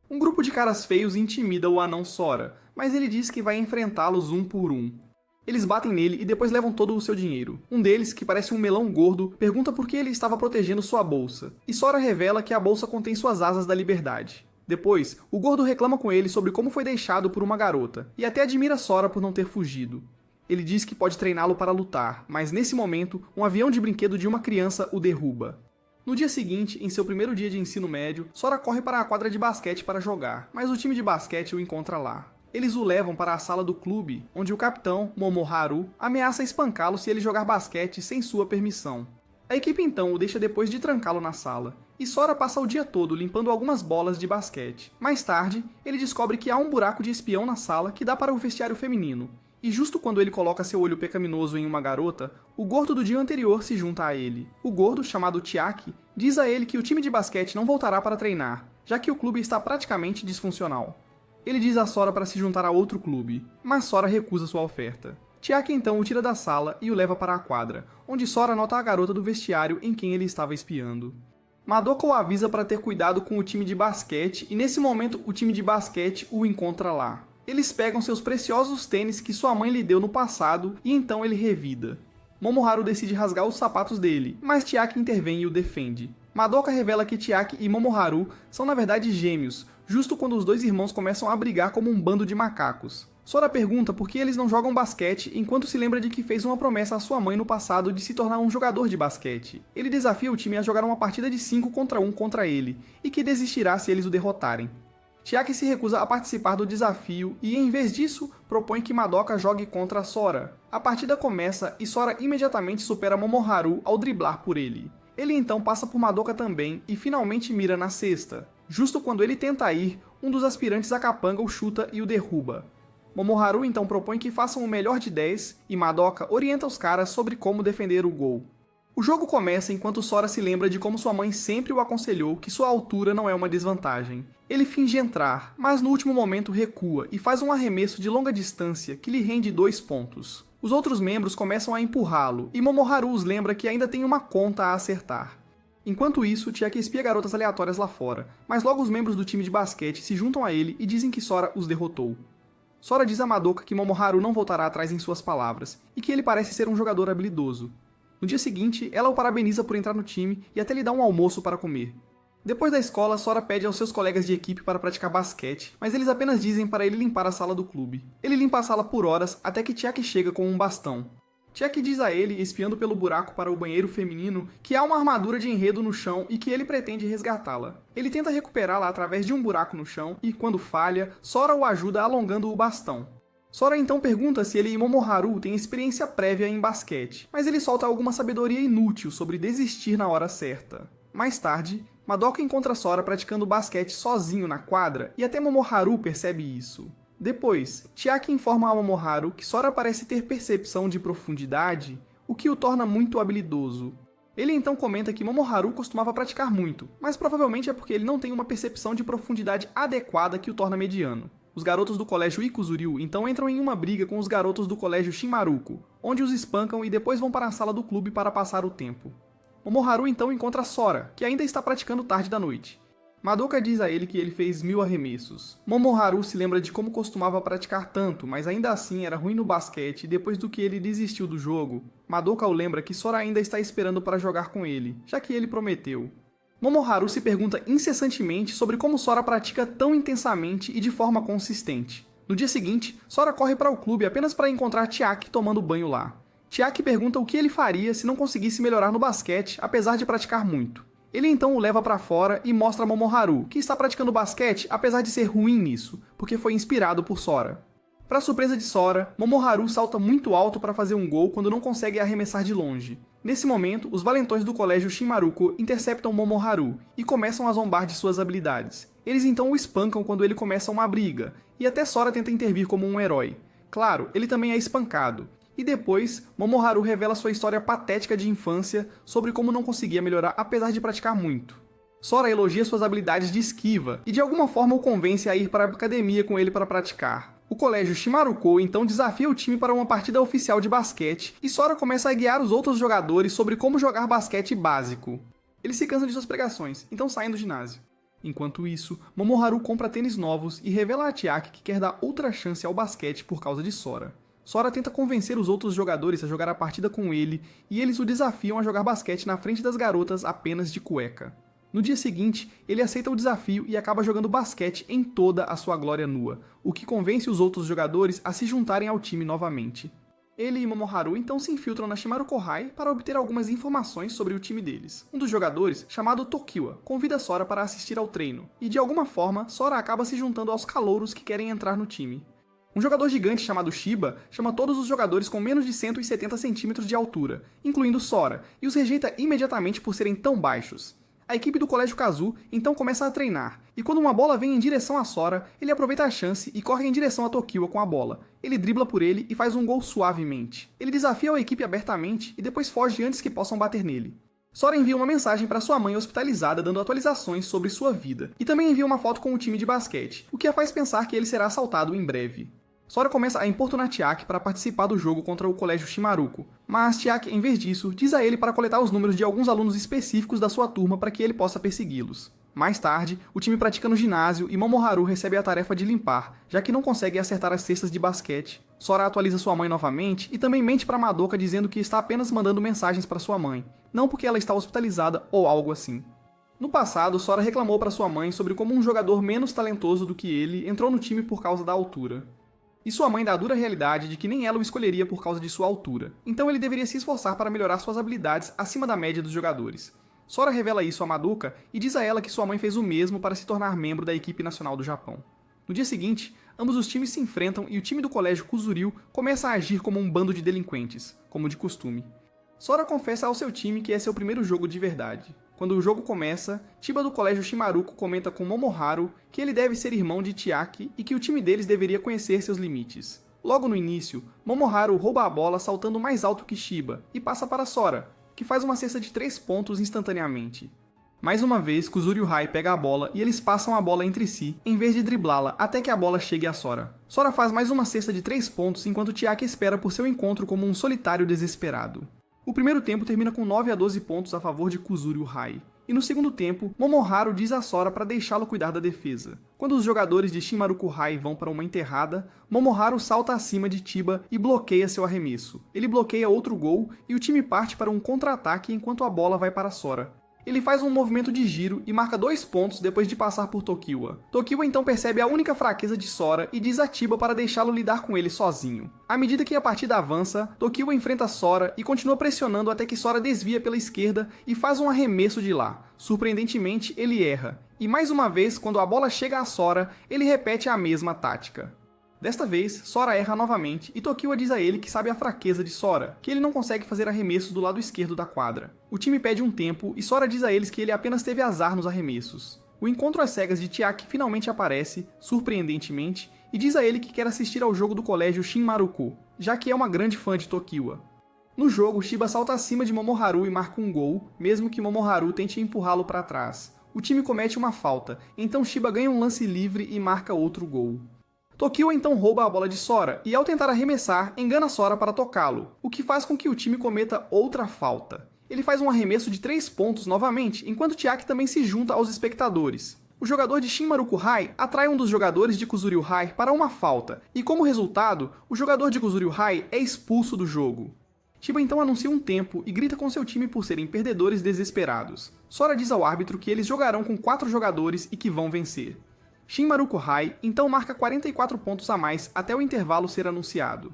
Um grupo de caras feios intimida o anão Sora, mas ele diz que vai enfrentá-los um por um. Eles batem nele e depois levam todo o seu dinheiro. Um deles, que parece um melão gordo, pergunta por que ele estava protegendo sua bolsa, e Sora revela que a bolsa contém suas asas da liberdade. Depois, o gordo reclama com ele sobre como foi deixado por uma garota, e até admira Sora por não ter fugido. Ele diz que pode treiná-lo para lutar, mas nesse momento, um avião de brinquedo de uma criança o derruba. No dia seguinte, em seu primeiro dia de ensino médio, Sora corre para a quadra de basquete para jogar, mas o time de basquete o encontra lá. Eles o levam para a sala do clube, onde o capitão, Momoharu, ameaça espancá-lo se ele jogar basquete sem sua permissão. A equipe então o deixa depois de trancá-lo na sala, e Sora passa o dia todo limpando algumas bolas de basquete. Mais tarde, ele descobre que há um buraco de espião na sala que dá para o vestiário feminino, e justo quando ele coloca seu olho pecaminoso em uma garota, o gordo do dia anterior se junta a ele. O gordo, chamado Chiaki, diz a ele que o time de basquete não voltará para treinar, já que o clube está praticamente disfuncional. Ele diz a Sora para se juntar a outro clube, mas Sora recusa sua oferta. Chiaki então o tira da sala e o leva para a quadra, onde Sora nota a garota do vestiário em quem ele estava espiando. Madoka o avisa para ter cuidado com o time de basquete e nesse momento o time de basquete o encontra lá. Eles pegam seus preciosos tênis que sua mãe lhe deu no passado e então ele revida. Momoharu decide rasgar os sapatos dele, mas Chiaki intervém e o defende. Madoka revela que Chiaki e Momoharu são na verdade gêmeos, justo quando os dois irmãos começam a brigar como um bando de macacos. Sora pergunta por que eles não jogam basquete enquanto se lembra de que fez uma promessa à sua mãe no passado de se tornar um jogador de basquete. Ele desafia o time a jogar uma partida de 5 contra 1 contra ele, e que desistirá se eles o derrotarem. Chiaki se recusa a participar do desafio e, em vez disso, propõe que Madoka jogue contra Sora. A partida começa e Sora imediatamente supera Momoharu ao driblar por ele. Ele então passa por Madoka também e finalmente mira na cesta. Justo quando ele tenta ir, um dos aspirantes a capanga o chuta e o derruba. Momoharu então propõe que façam o melhor de 10 e Madoka orienta os caras sobre como defender o gol. O jogo começa enquanto Sora se lembra de como sua mãe sempre o aconselhou que sua altura não é uma desvantagem. Ele finge entrar, mas no último momento recua e faz um arremesso de longa distância que lhe rende 2 pontos. Os outros membros começam a empurrá-lo e Momoharu os lembra que ainda tem uma conta a acertar. Enquanto isso, Chiaki espia garotas aleatórias lá fora, mas logo os membros do time de basquete se juntam a ele e dizem que Sora os derrotou. Sora diz a Madoka que Momoharu não voltará atrás em suas palavras e que ele parece ser um jogador habilidoso. No dia seguinte, ela o parabeniza por entrar no time e até lhe dá um almoço para comer. Depois da escola, Sora pede aos seus colegas de equipe para praticar basquete, mas eles apenas dizem para ele limpar a sala do clube. Ele limpa a sala por horas até que Chiaki chega com um bastão. Chiaki diz a ele, espiando pelo buraco para o banheiro feminino, que há uma armadura de enredo no chão e que ele pretende resgatá-la. Ele tenta recuperá-la através de um buraco no chão e, quando falha, Sora o ajuda alongando o bastão. Sora então pergunta se ele e Momoharu têm experiência prévia em basquete, mas ele solta alguma sabedoria inútil sobre desistir na hora certa. Mais tarde, Madoka encontra Sora praticando basquete sozinho na quadra e até Momoharu percebe isso. Depois, Chiaki informa a Momoharu que Sora parece ter percepção de profundidade, o que o torna muito habilidoso. Ele então comenta que Momoharu costumava praticar muito, mas provavelmente é porque ele não tem uma percepção de profundidade adequada que o torna mediano. Os garotos do colégio Ikuzuryu então entram em uma briga com os garotos do colégio Shinmaruko, onde os espancam e depois vão para a sala do clube para passar o tempo. Momoharu então encontra Sora, que ainda está praticando tarde da noite. Madoka diz a ele que ele fez 1000 arremessos. Momoharu se lembra de como costumava praticar tanto, mas ainda assim era ruim no basquete e depois do que ele desistiu do jogo. Madoka o lembra que Sora ainda está esperando para jogar com ele, já que ele prometeu. Momoharu se pergunta incessantemente sobre como Sora pratica tão intensamente e de forma consistente. No dia seguinte, Sora corre para o clube apenas para encontrar Chiaki tomando banho lá. Chiaki pergunta o que ele faria se não conseguisse melhorar no basquete, apesar de praticar muito. Ele então o leva para fora e mostra a Momoharu, que está praticando basquete apesar de ser ruim nisso, porque foi inspirado por Sora. Para surpresa de Sora, Momoharu salta muito alto para fazer um gol quando não consegue arremessar de longe. Nesse momento, os valentões do colégio Shinmaruko interceptam Momoharu e começam a zombar de suas habilidades. Eles então o espancam quando ele começa uma briga, e até Sora tenta intervir como um herói. Claro, ele também é espancado. E depois, Momoharu revela sua história patética de infância sobre como não conseguia melhorar apesar de praticar muito. Sora elogia suas habilidades de esquiva e de alguma forma o convence a ir para a academia com ele para praticar. O colégio Shinmaruko então desafia o time para uma partida oficial de basquete e Sora começa a guiar os outros jogadores sobre como jogar basquete básico. Eles se cansam de suas pregações, então saem do ginásio. Enquanto isso, Momoharu compra tênis novos e revela a Chiaki que quer dar outra chance ao basquete por causa de Sora. Sora tenta convencer os outros jogadores a jogar a partida com ele e eles o desafiam a jogar basquete na frente das garotas apenas de cueca. No dia seguinte, ele aceita o desafio e acaba jogando basquete em toda a sua glória nua, o que convence os outros jogadores a se juntarem ao time novamente. Ele e Momoharu então se infiltram na Shimaruko High para obter algumas informações sobre o time deles. Um dos jogadores, chamado Tokiwa, convida Sora para assistir ao treino, e de alguma forma, Sora acaba se juntando aos calouros que querem entrar no time. Um jogador gigante chamado Shiba chama todos os jogadores com menos de 170 centímetros de altura, incluindo Sora, e os rejeita imediatamente por serem tão baixos. A equipe do Colégio Kazu então começa a treinar, e quando uma bola vem em direção a Sora, ele aproveita a chance e corre em direção a Tokiwa com a bola. Ele dribla por ele e faz um gol suavemente. Ele desafia a equipe abertamente e depois foge antes que possam bater nele. Sora envia uma mensagem para sua mãe hospitalizada dando atualizações sobre sua vida, e também envia uma foto com o time de basquete, o que a faz pensar que ele será assaltado em breve. Sora começa a importunar Chiaki para participar do jogo contra o Colégio Shimaruko, mas Chiaki, em vez disso, diz a ele para coletar os números de alguns alunos específicos da sua turma para que ele possa persegui-los. Mais tarde, o time pratica no ginásio e Momoharu recebe a tarefa de limpar, já que não consegue acertar as cestas de basquete. Sora atualiza sua mãe novamente e também mente para Madoka dizendo que está apenas mandando mensagens para sua mãe, não porque ela está hospitalizada ou algo assim. No passado, Sora reclamou para sua mãe sobre como um jogador menos talentoso do que ele entrou no time por causa da altura. E sua mãe dá a dura realidade de que nem ela o escolheria por causa de sua altura, então ele deveria se esforçar para melhorar suas habilidades acima da média dos jogadores. Sora revela isso a Madoka e diz a ela que sua mãe fez o mesmo para se tornar membro da equipe nacional do Japão. No dia seguinte, ambos os times se enfrentam e o time do colégio Kuzuryu começa a agir como um bando de delinquentes, como de costume. Sora confessa ao seu time que é seu primeiro jogo de verdade. Quando o jogo começa, Chiba do colégio Shimaruko comenta com Momoharu que ele deve ser irmão de Chiaki e que o time deles deveria conhecer seus limites. Logo no início, Momoharu rouba a bola saltando mais alto que Chiba e passa para Sora, que faz uma cesta de 3 pontos instantaneamente. Mais uma vez, Kuzuryu High pega a bola e eles passam a bola entre si, em vez de driblá-la até que a bola chegue a Sora. Sora faz mais uma cesta de 3 pontos enquanto Chiaki espera por seu encontro como um solitário desesperado. O primeiro tempo termina com 9 a 12 pontos a favor de Kuzuryu High. E no segundo tempo, Momoharu diz a Sora para deixá-lo cuidar da defesa. Quando os jogadores de Shimaruko High vão para uma enterrada, Momoharu salta acima de Chiba e bloqueia seu arremesso. Ele bloqueia outro gol e o time parte para um contra-ataque enquanto a bola vai para Sora. Ele faz um movimento de giro e marca 2 pontos depois de passar por Tokiwa. Tokiwa então percebe a única fraqueza de Sora e diz a Chiba para deixá-lo lidar com ele sozinho. À medida que a partida avança, Tokiwa enfrenta Sora e continua pressionando até que Sora desvia pela esquerda e faz um arremesso de lá. Surpreendentemente, ele erra. E mais uma vez, quando a bola chega a Sora, ele repete a mesma tática. Desta vez, Sora erra novamente e Tokiwa diz a ele que sabe a fraqueza de Sora, que ele não consegue fazer arremessos do lado esquerdo da quadra. O time pede um tempo e Sora diz a eles que ele apenas teve azar nos arremessos. O encontro às cegas de Chiaki finalmente aparece, surpreendentemente, e diz a ele que quer assistir ao jogo do colégio Shinmaruko, já que é uma grande fã de Tokiwa. No jogo, Shiba salta acima de Momoharu e marca um gol, mesmo que Momoharu tente empurrá-lo para trás. O time comete uma falta, então Shiba ganha um lance livre e marca outro gol. Tokiwa então rouba a bola de Sora e, ao tentar arremessar, engana Sora para tocá-lo, o que faz com que o time cometa outra falta. Ele faz um arremesso de 3 pontos novamente, enquanto Chiaki também se junta aos espectadores. O jogador de Shinmaruko High atrai um dos jogadores de Kuzuryu High para uma falta, e como resultado, o jogador de Kuzuryu High é expulso do jogo. Chiba então anuncia um tempo e grita com seu time por serem perdedores desesperados. Sora diz ao árbitro que eles jogarão com 4 jogadores e que vão vencer. Shinmaruko High então marca 44 pontos a mais até o intervalo ser anunciado.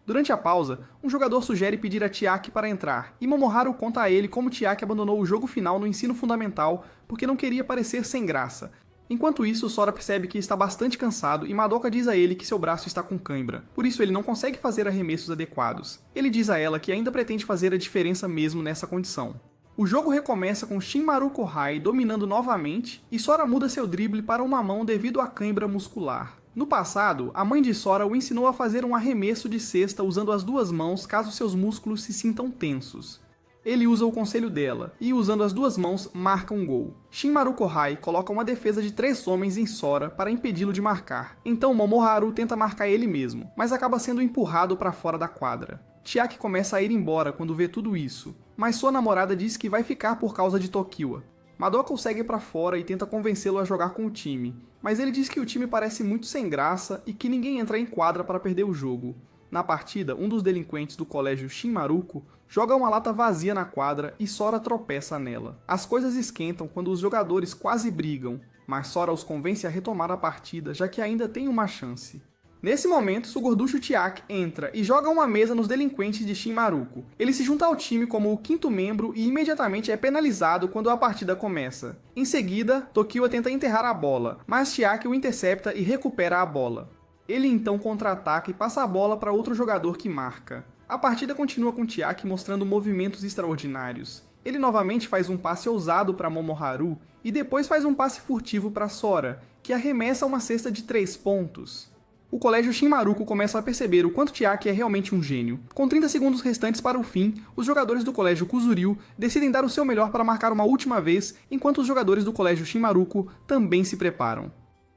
Durante a pausa, um jogador sugere pedir a Chiaki para entrar, e Momoharu conta a ele como Chiaki abandonou o jogo final no ensino fundamental porque não queria parecer sem graça. Enquanto isso, Sora percebe que está bastante cansado e Madoka diz a ele que seu braço está com cãibra, por isso ele não consegue fazer arremessos adequados. Ele diz a ela que ainda pretende fazer a diferença mesmo nessa condição. O jogo recomeça com Shinmaruko High dominando novamente e Sora muda seu drible para uma mão devido à cãibra muscular. No passado, a mãe de Sora o ensinou a fazer um arremesso de cesta usando as 2 mãos caso seus músculos se sintam tensos. Ele usa o conselho dela e, usando as 2 mãos, marca um gol. Shinmaruko High coloca uma defesa de 3 homens em Sora para impedi-lo de marcar. Então Momoharu tenta marcar ele mesmo, mas acaba sendo empurrado para fora da quadra. Chiaki começa a ir embora quando vê tudo isso, mas sua namorada diz que vai ficar por causa de Tokiwa. Madoka o segue para fora e tenta convencê-lo a jogar com o time, mas ele diz que o time parece muito sem graça e que ninguém entra em quadra para perder o jogo. Na partida, um dos delinquentes do colégio Shinmaruko joga uma lata vazia na quadra e Sora tropeça nela. As coisas esquentam quando os jogadores quase brigam, mas Sora os convence a retomar a partida, já que ainda tem uma chance. Nesse momento, o gorducho Chiaki entra e joga uma mesa nos delinquentes de Shinmaruko. Ele se junta ao time como o quinto membro e imediatamente é penalizado quando a partida começa. Em seguida, Tokiwa tenta enterrar a bola, mas Chiaki o intercepta e recupera a bola. Ele então contra-ataca e passa a bola para outro jogador que marca. A partida continua com Chiaki mostrando movimentos extraordinários. Ele novamente faz um passe ousado para Momoharu e depois faz um passe furtivo para Sora, que arremessa uma cesta de 3 pontos. O colégio Shinmaruko começa a perceber o quanto Chiaki é realmente um gênio. Com 30 segundos restantes para o fim, os jogadores do colégio Kuzuryu decidem dar o seu melhor para marcar uma última vez, enquanto os jogadores do colégio Shinmaruko também se preparam.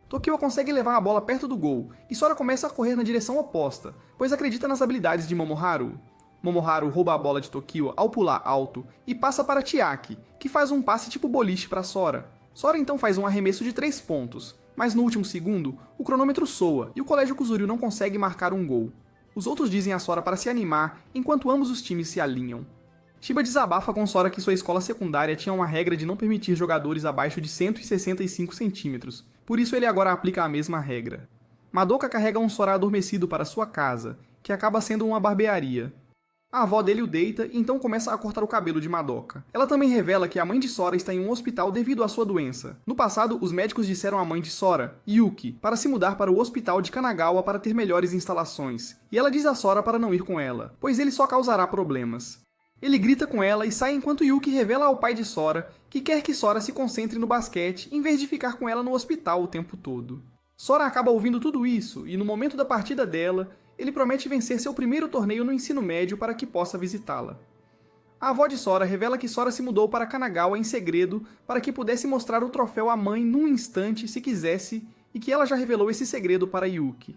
Tokiwa consegue levar a bola perto do gol, e Sora começa a correr na direção oposta, pois acredita nas habilidades de Momoharu. Momoharu rouba a bola de Tokiwa ao pular alto e passa para Chiaki, que faz um passe tipo boliche para Sora. Sora então faz um arremesso de 3 pontos, mas no último segundo, o cronômetro soa e o colégio Kuzuryu não consegue marcar um gol. Os outros dizem a Sora para se animar, enquanto ambos os times se alinham. Shiba desabafa com Sora que sua escola secundária tinha uma regra de não permitir jogadores abaixo de 165 centímetros, por isso ele agora aplica a mesma regra. Madoka carrega um Sora adormecido para sua casa, que acaba sendo uma barbearia. A avó dele o deita e então começa a cortar o cabelo de Madoka. Ela também revela que a mãe de Sora está em um hospital devido à sua doença. No passado, os médicos disseram à mãe de Sora, Yuki, para se mudar para o hospital de Kanagawa para ter melhores instalações. E ela diz a Sora para não ir com ela, pois ele só causará problemas. Ele grita com ela e sai enquanto Yuki revela ao pai de Sora que quer que Sora se concentre no basquete em vez de ficar com ela no hospital o tempo todo. Sora acaba ouvindo tudo isso e no momento da partida dela, ele promete vencer seu primeiro torneio no ensino médio para que possa visitá-la. A avó de Sora revela que Sora se mudou para Kanagawa em segredo para que pudesse mostrar o troféu à mãe num instante se quisesse e que ela já revelou esse segredo para Yuki.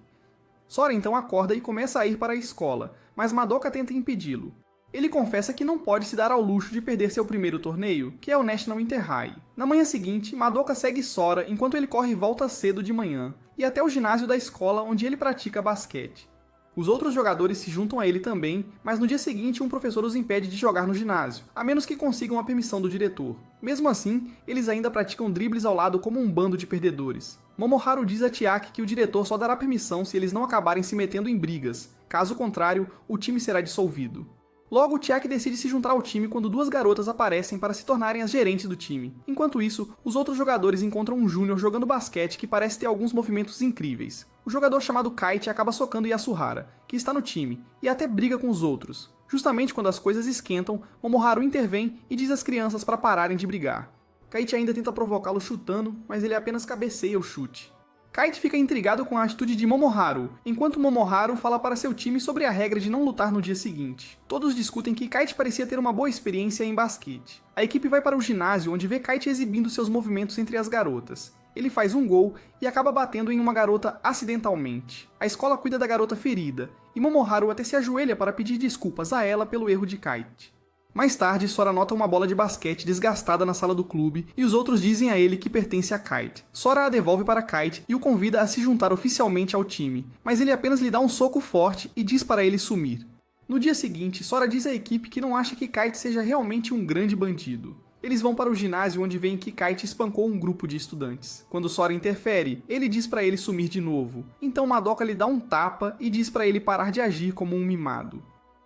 Sora então acorda e começa a ir para a escola, mas Madoka tenta impedi-lo. Ele confessa que não pode se dar ao luxo de perder seu primeiro torneio, que é o National Inter High. Na manhã seguinte, Madoka segue Sora enquanto ele corre e volta cedo de manhã, e até o ginásio da escola onde ele pratica basquete. Os outros jogadores se juntam a ele também, mas no dia seguinte um professor os impede de jogar no ginásio, a menos que consigam a permissão do diretor. Mesmo assim, eles ainda praticam dribles ao lado como um bando de perdedores. Momoharu diz a Chiaki que o diretor só dará permissão se eles não acabarem se metendo em brigas, caso contrário, o time será dissolvido. Logo, Chiaki decide se juntar ao time quando 2 garotas aparecem para se tornarem as gerentes do time. Enquanto isso, os outros jogadores encontram um júnior jogando basquete que parece ter alguns movimentos incríveis. O jogador chamado Kite acaba socando Yasuhara, que está no time, e até briga com os outros. Justamente quando as coisas esquentam, Momoharu intervém e diz às crianças para pararem de brigar. Kite ainda tenta provocá-lo chutando, mas ele apenas cabeceia o chute. Kite fica intrigado com a atitude de Momoharu, enquanto Momoharu fala para seu time sobre a regra de não lutar no dia seguinte. Todos discutem que Kite parecia ter uma boa experiência em basquete. A equipe vai para o ginásio onde vê Kite exibindo seus movimentos entre as garotas. Ele faz um gol e acaba batendo em uma garota acidentalmente. A escola cuida da garota ferida, e Momoharu até se ajoelha para pedir desculpas a ela pelo erro de Kite. Mais tarde, Sora nota uma bola de basquete desgastada na sala do clube e os outros dizem a ele que pertence a Kite. Sora a devolve para Kite e o convida a se juntar oficialmente ao time, mas ele apenas lhe dá um soco forte e diz para ele sumir. No dia seguinte, Sora diz à equipe que não acha que Kite seja realmente um grande bandido. Eles vão para o ginásio onde veem que Kite espancou um grupo de estudantes. Quando Sora interfere, ele diz para ele sumir de novo. Então Madoka lhe dá um tapa e diz para ele parar de agir como um mimado.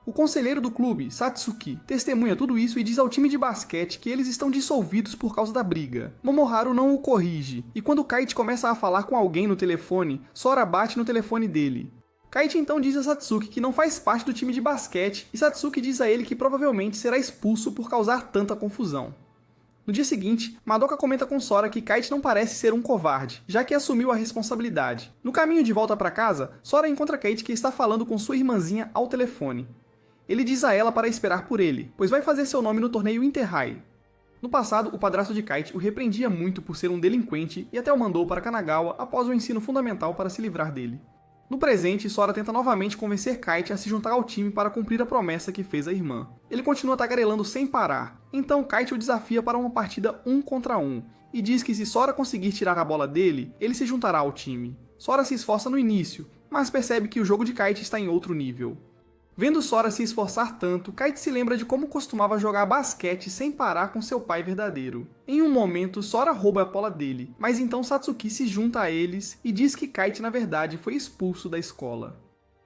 O conselheiro do clube, Satsuki, testemunha tudo isso e diz ao time de basquete que eles estão dissolvidos por causa da briga. Momoharu não o corrige, e quando Kite começa a falar com alguém no telefone, Sora bate no telefone dele. Kite então diz a Satsuki que não faz parte do time de basquete, e Satsuki diz a ele que provavelmente será expulso por causar tanta confusão. No dia seguinte, Madoka comenta com Sora que Kite não parece ser um covarde, já que assumiu a responsabilidade. No caminho de volta para casa, Sora encontra Kite que está falando com sua irmãzinha ao telefone. Ele diz a ela para esperar por ele, pois vai fazer seu nome no torneio Inter High. No passado, o padrasto de Kite o repreendia muito por ser um delinquente e até o mandou para Kanagawa após o ensino fundamental para se livrar dele. No presente, Sora tenta novamente convencer Kite a se juntar ao time para cumprir a promessa que fez à irmã. Ele continua tagarelando sem parar, então Kite o desafia para uma partida 1 contra 1, e diz que se Sora conseguir tirar a bola dele, ele se juntará ao time. Sora se esforça no início, mas percebe que o jogo de Kite está em outro nível. Vendo Sora se esforçar tanto, Kite se lembra de como costumava jogar basquete sem parar com seu pai verdadeiro. Em um momento, Sora rouba a bola dele, mas então Satsuki se junta a eles e diz que Kite na verdade foi expulso da escola.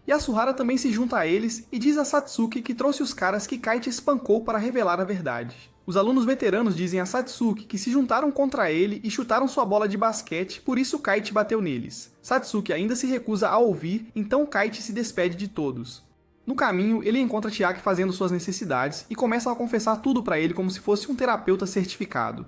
Yasuhara também se junta a eles e diz a Satsuki que trouxe os caras que Kite espancou para revelar a verdade. Os alunos veteranos dizem a Satsuki que se juntaram contra ele e chutaram sua bola de basquete, por isso Kite bateu neles. Satsuki ainda se recusa a ouvir, então Kite se despede de todos. No caminho, ele encontra Chiaki fazendo suas necessidades e começa a confessar tudo para ele como se fosse um terapeuta certificado.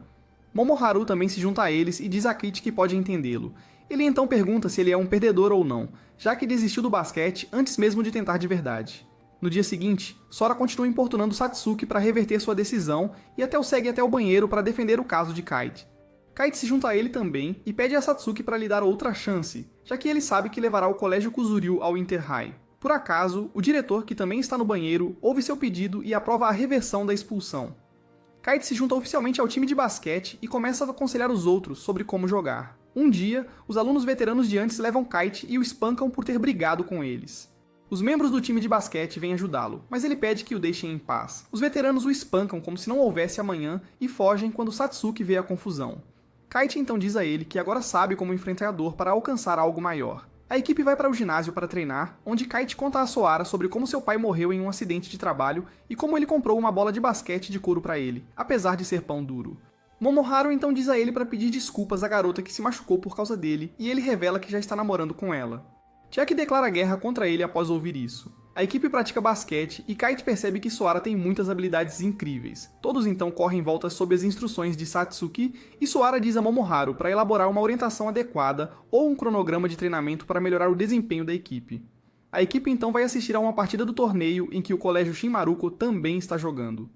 Momoharu também se junta a eles e diz a Kite que pode entendê-lo. Ele então pergunta se ele é um perdedor ou não, já que desistiu do basquete antes mesmo de tentar de verdade. No dia seguinte, Sora continua importunando Satsuki para reverter sua decisão e até o segue até o banheiro para defender o caso de Kite. Kite se junta a ele também e pede a Satsuki para lhe dar outra chance, já que ele sabe que levará o colégio Kuzuryu ao Inter High. Por acaso, o diretor, que também está no banheiro, ouve seu pedido e aprova a reversão da expulsão. Kite se junta oficialmente ao time de basquete e começa a aconselhar os outros sobre como jogar. Um dia, os alunos veteranos de antes levam Kite e o espancam por ter brigado com eles. Os membros do time de basquete vêm ajudá-lo, mas ele pede que o deixem em paz. Os veteranos o espancam como se não houvesse amanhã e fogem quando Satsuki vê a confusão. Kite então diz a ele que agora sabe como enfrentar a dor para alcançar algo maior. A equipe vai para o ginásio para treinar, onde Kite conta a Soara sobre como seu pai morreu em um acidente de trabalho e como ele comprou uma bola de basquete de couro para ele, apesar de ser pão duro. Momoharu então diz a ele para pedir desculpas à garota que se machucou por causa dele e ele revela que já está namorando com ela. Chiaki declara guerra contra ele após ouvir isso. A equipe pratica basquete e Kite percebe que Soara tem muitas habilidades incríveis. Todos então correm em volta sob as instruções de Satsuki e Soara diz a Momoharu para elaborar uma orientação adequada ou um cronograma de treinamento para melhorar o desempenho da equipe. A equipe então vai assistir a uma partida do torneio em que o colégio Shinmaruko também está jogando.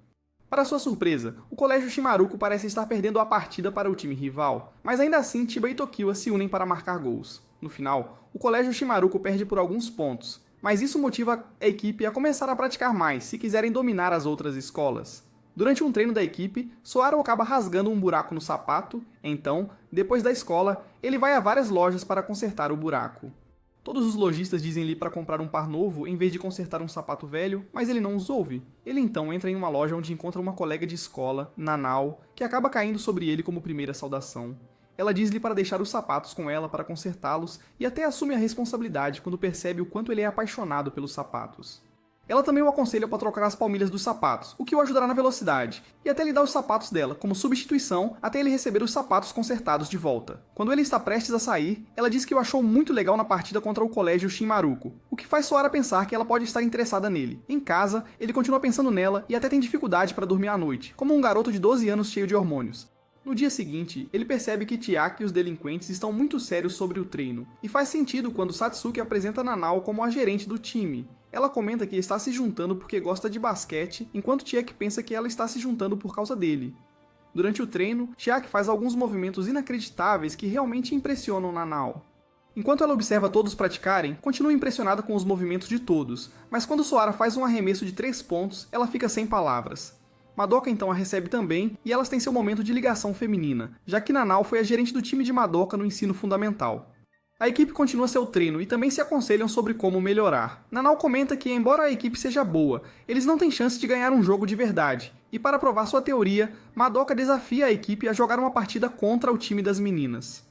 Para sua surpresa, o colégio Shinmaruko parece estar perdendo a partida para o time rival, mas ainda assim Chiba e Tokiwa se unem para marcar gols. No final, o colégio Shinmaruko perde por alguns pontos, mas isso motiva a equipe a começar a praticar mais se quiserem dominar as outras escolas. Durante um treino da equipe, Soara acaba rasgando um buraco no sapato, então, depois da escola, ele vai a várias lojas para consertar o buraco. Todos os lojistas dizem-lhe para comprar um par novo em vez de consertar um sapato velho, mas ele não os ouve. Ele então entra em uma loja onde encontra uma colega de escola, Nanao, que acaba caindo sobre ele como primeira saudação. Ela diz-lhe para deixar os sapatos com ela para consertá-los e até assume a responsabilidade quando percebe o quanto ele é apaixonado pelos sapatos. Ela também o aconselha para trocar as palmilhas dos sapatos, o que o ajudará na velocidade, e até lhe dá os sapatos dela, como substituição, até ele receber os sapatos consertados de volta. Quando ele está prestes a sair, ela diz que o achou muito legal na partida contra o colégio Shinmaruko, o que faz Soara pensar que ela pode estar interessada nele. Em casa, ele continua pensando nela e até tem dificuldade para dormir à noite, como um garoto de 12 anos cheio de hormônios. No dia seguinte, ele percebe que Chiaki e os delinquentes estão muito sérios sobre o treino, e faz sentido quando Satsuki apresenta Nanao como a gerente do time. Ela comenta que está se juntando porque gosta de basquete, enquanto Chiaki pensa que ela está se juntando por causa dele. Durante o treino, Chiaki faz alguns movimentos inacreditáveis que realmente impressionam Nanao. Enquanto ela observa todos praticarem, continua impressionada com os movimentos de todos, mas quando Soara faz um arremesso de 3 pontos, ela fica sem palavras. Madoka então a recebe também, e elas têm seu momento de ligação feminina, já que Nanao foi a gerente do time de Madoka no ensino fundamental. A equipe continua seu treino e também se aconselham sobre como melhorar. Nanao comenta que, embora a equipe seja boa, eles não têm chance de ganhar um jogo de verdade, e para provar sua teoria, Madoka desafia a equipe a jogar uma partida contra o time das meninas.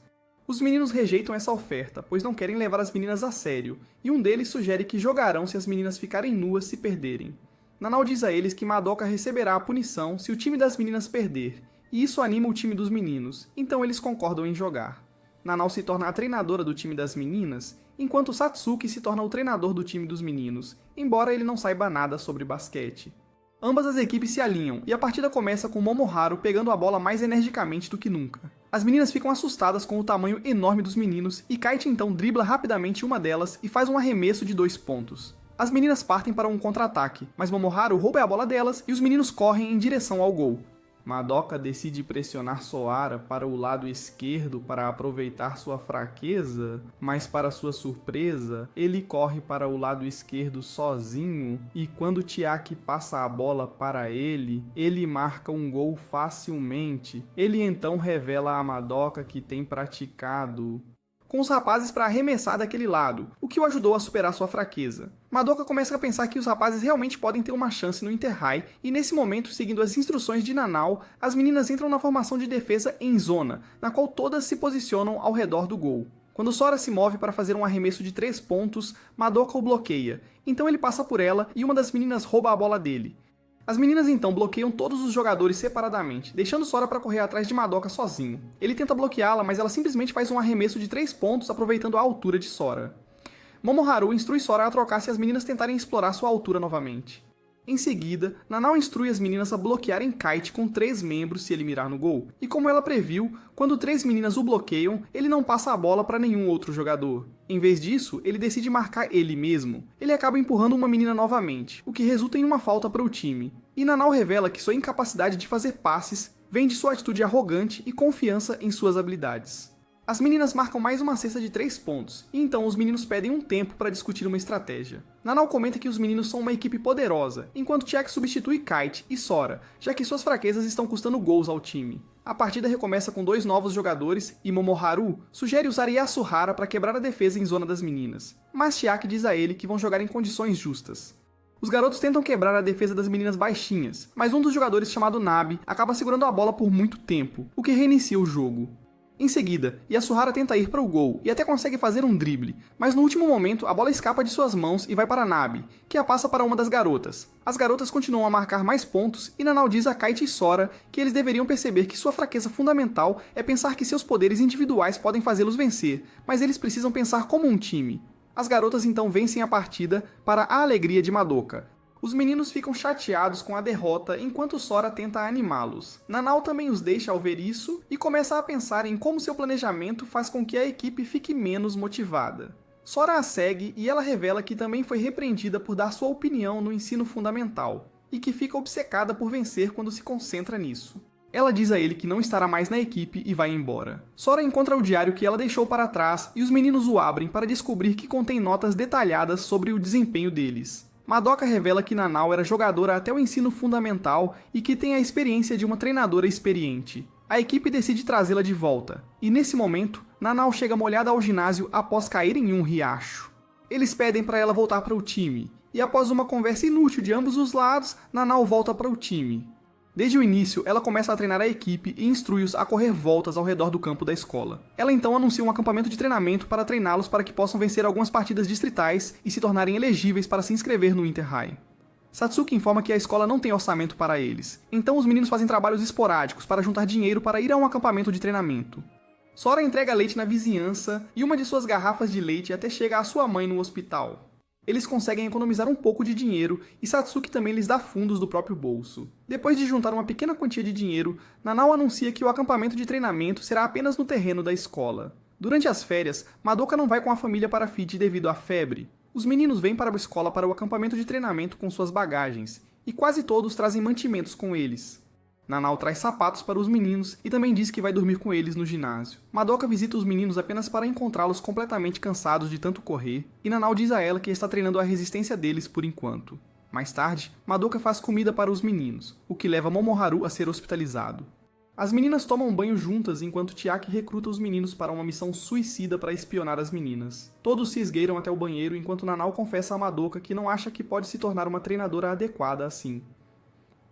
Os meninos rejeitam essa oferta, pois não querem levar as meninas a sério, e um deles sugere que jogarão se as meninas ficarem nuas se perderem. Nanao diz a eles que Madoka receberá a punição se o time das meninas perder, e isso anima o time dos meninos, então eles concordam em jogar. Nanao se torna a treinadora do time das meninas, enquanto Satsuki se torna o treinador do time dos meninos, embora ele não saiba nada sobre basquete. Ambas as equipes se alinham, e a partida começa com Momoharu pegando a bola mais energicamente do que nunca. As meninas ficam assustadas com o tamanho enorme dos meninos, e Kite então dribla rapidamente uma delas e faz um arremesso de 2 pontos. As meninas partem para um contra-ataque, mas Momoharu rouba a bola delas e os meninos correm em direção ao gol. Madoka decide pressionar Soara para o lado esquerdo para aproveitar sua fraqueza, mas para sua surpresa, ele corre para o lado esquerdo sozinho e quando Chiaki passa a bola para ele, ele marca um gol facilmente. Ele então revela a Madoka que tem praticado com os rapazes para arremessar daquele lado, o que o ajudou a superar sua fraqueza. Madoka começa a pensar que os rapazes realmente podem ter uma chance no Inter-High, e nesse momento, seguindo as instruções de Nanao, as meninas entram na formação de defesa em zona, na qual todas se posicionam ao redor do gol. Quando Sora se move para fazer um arremesso de 3 pontos, Madoka o bloqueia, então ele passa por ela e uma das meninas rouba a bola dele. As meninas então bloqueiam todos os jogadores separadamente, deixando Sora para correr atrás de Madoka sozinho. Ele tenta bloqueá-la, mas ela simplesmente faz um arremesso de 3 pontos aproveitando a altura de Sora. Momoharu instrui Sora a trocar se as meninas tentarem explorar sua altura novamente. Em seguida, Nanao instrui as meninas a bloquearem Kite com 3 membros se ele mirar no gol, e como ela previu, quando 3 meninas o bloqueiam, ele não passa a bola para nenhum outro jogador. Em vez disso, ele decide marcar ele mesmo. Ele acaba empurrando uma menina novamente, o que resulta em uma falta para o time. E Nanao revela que sua incapacidade de fazer passes vem de sua atitude arrogante e confiança em suas habilidades. As meninas marcam mais uma cesta de 3 pontos, e então os meninos pedem um tempo para discutir uma estratégia. Nanao comenta que os meninos são uma equipe poderosa, enquanto Chiaki substitui Kite e Sora, já que suas fraquezas estão custando gols ao time. A partida recomeça com 2 novos jogadores, e Momoharu sugere usar Yasuhara para quebrar a defesa em zona das meninas, mas Chiaki diz a ele que vão jogar em condições justas. Os garotos tentam quebrar a defesa das meninas baixinhas, mas um dos jogadores, chamado Nabi, acaba segurando a bola por muito tempo, o que reinicia o jogo. Em seguida, Yasuhara tenta ir para o gol e até consegue fazer um drible, mas no último momento a bola escapa de suas mãos e vai para Nabi, que a passa para uma das garotas. As garotas continuam a marcar mais pontos e Nanao diz a Kite e Sora que eles deveriam perceber que sua fraqueza fundamental é pensar que seus poderes individuais podem fazê-los vencer, mas eles precisam pensar como um time. As garotas então vencem a partida para a alegria de Madoka. Os meninos ficam chateados com a derrota enquanto Sora tenta animá-los. Nanao também os deixa ao ver isso e começa a pensar em como seu planejamento faz com que a equipe fique menos motivada. Sora a segue e ela revela que também foi repreendida por dar sua opinião no ensino fundamental, e que fica obcecada por vencer quando se concentra nisso. Ela diz a ele que não estará mais na equipe e vai embora. Sora encontra o diário que ela deixou para trás e os meninos o abrem para descobrir que contém notas detalhadas sobre o desempenho deles. Madoka revela que Nanao era jogadora até o ensino fundamental e que tem a experiência de uma treinadora experiente. A equipe decide trazê-la de volta, e nesse momento, Nanao chega molhada ao ginásio após cair em um riacho. Eles pedem para ela voltar para o time, e após uma conversa inútil de ambos os lados, Nanao volta para o time. Desde o início, ela começa a treinar a equipe e instrui-os a correr voltas ao redor do campo da escola. Ela então anuncia um acampamento de treinamento para treiná-los para que possam vencer algumas partidas distritais e se tornarem elegíveis para se inscrever no Inter-High. Satsuki informa que a escola não tem orçamento para eles, então os meninos fazem trabalhos esporádicos para juntar dinheiro para ir a um acampamento de treinamento. Sora entrega leite na vizinhança e uma de suas garrafas de leite até chega à sua mãe no hospital. Eles conseguem economizar um pouco de dinheiro e Satsuki também lhes dá fundos do próprio bolso. Depois de juntar uma pequena quantia de dinheiro, Nanao anuncia que o acampamento de treinamento será apenas no terreno da escola. Durante as férias, Madoka não vai com a família para Fiji devido à febre. Os meninos vêm para a escola para o acampamento de treinamento com suas bagagens, e quase todos trazem mantimentos com eles. Nanao traz sapatos para os meninos e também diz que vai dormir com eles no ginásio. Madoka visita os meninos apenas para encontrá-los completamente cansados de tanto correr, e Nanao diz a ela que está treinando a resistência deles por enquanto. Mais tarde, Madoka faz comida para os meninos, o que leva Momoharu a ser hospitalizado. As meninas tomam banho juntas enquanto Chiaki recruta os meninos para uma missão suicida para espionar as meninas. Todos se esgueiram até o banheiro enquanto Nanao confessa a Madoka que não acha que pode se tornar uma treinadora adequada assim.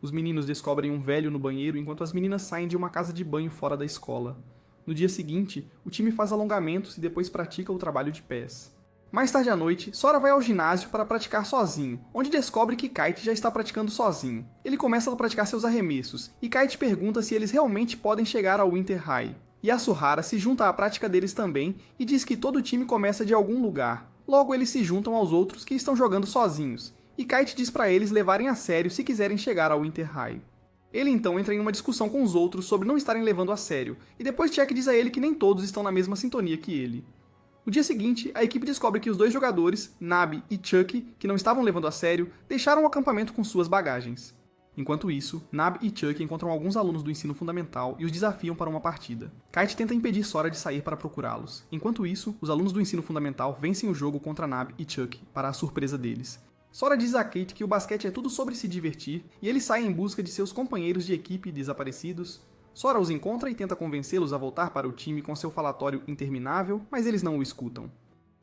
Os meninos descobrem um velho no banheiro enquanto as meninas saem de uma casa de banho fora da escola. No dia seguinte, o time faz alongamentos e depois pratica o trabalho de pés. Mais tarde à noite, Sora vai ao ginásio para praticar sozinho, onde descobre que Kite já está praticando sozinho. Ele começa a praticar seus arremessos, e Kite pergunta se eles realmente podem chegar ao Inter-High. Yasuhara se junta à prática deles também e diz que todo time começa de algum lugar. Logo eles se juntam aos outros que estão jogando sozinhos, e Kite diz para eles levarem a sério se quiserem chegar ao Inter-High. Ele então entra em uma discussão com os outros sobre não estarem levando a sério, e depois Chiaki diz a ele que nem todos estão na mesma sintonia que ele. No dia seguinte, a equipe descobre que os 2 jogadores, Nabi e Chucky, que não estavam levando a sério, deixaram o acampamento com suas bagagens. Enquanto isso, Nab e Chuck encontram alguns alunos do ensino fundamental e os desafiam para uma partida. Kite tenta impedir Sora de sair para procurá-los. Enquanto isso, os alunos do ensino fundamental vencem o jogo contra Nab e Chuck, para a surpresa deles. Sora diz a Kate que o basquete é tudo sobre se divertir, e eles saem em busca de seus companheiros de equipe desaparecidos. Sora os encontra e tenta convencê-los a voltar para o time com seu falatório interminável, mas eles não o escutam.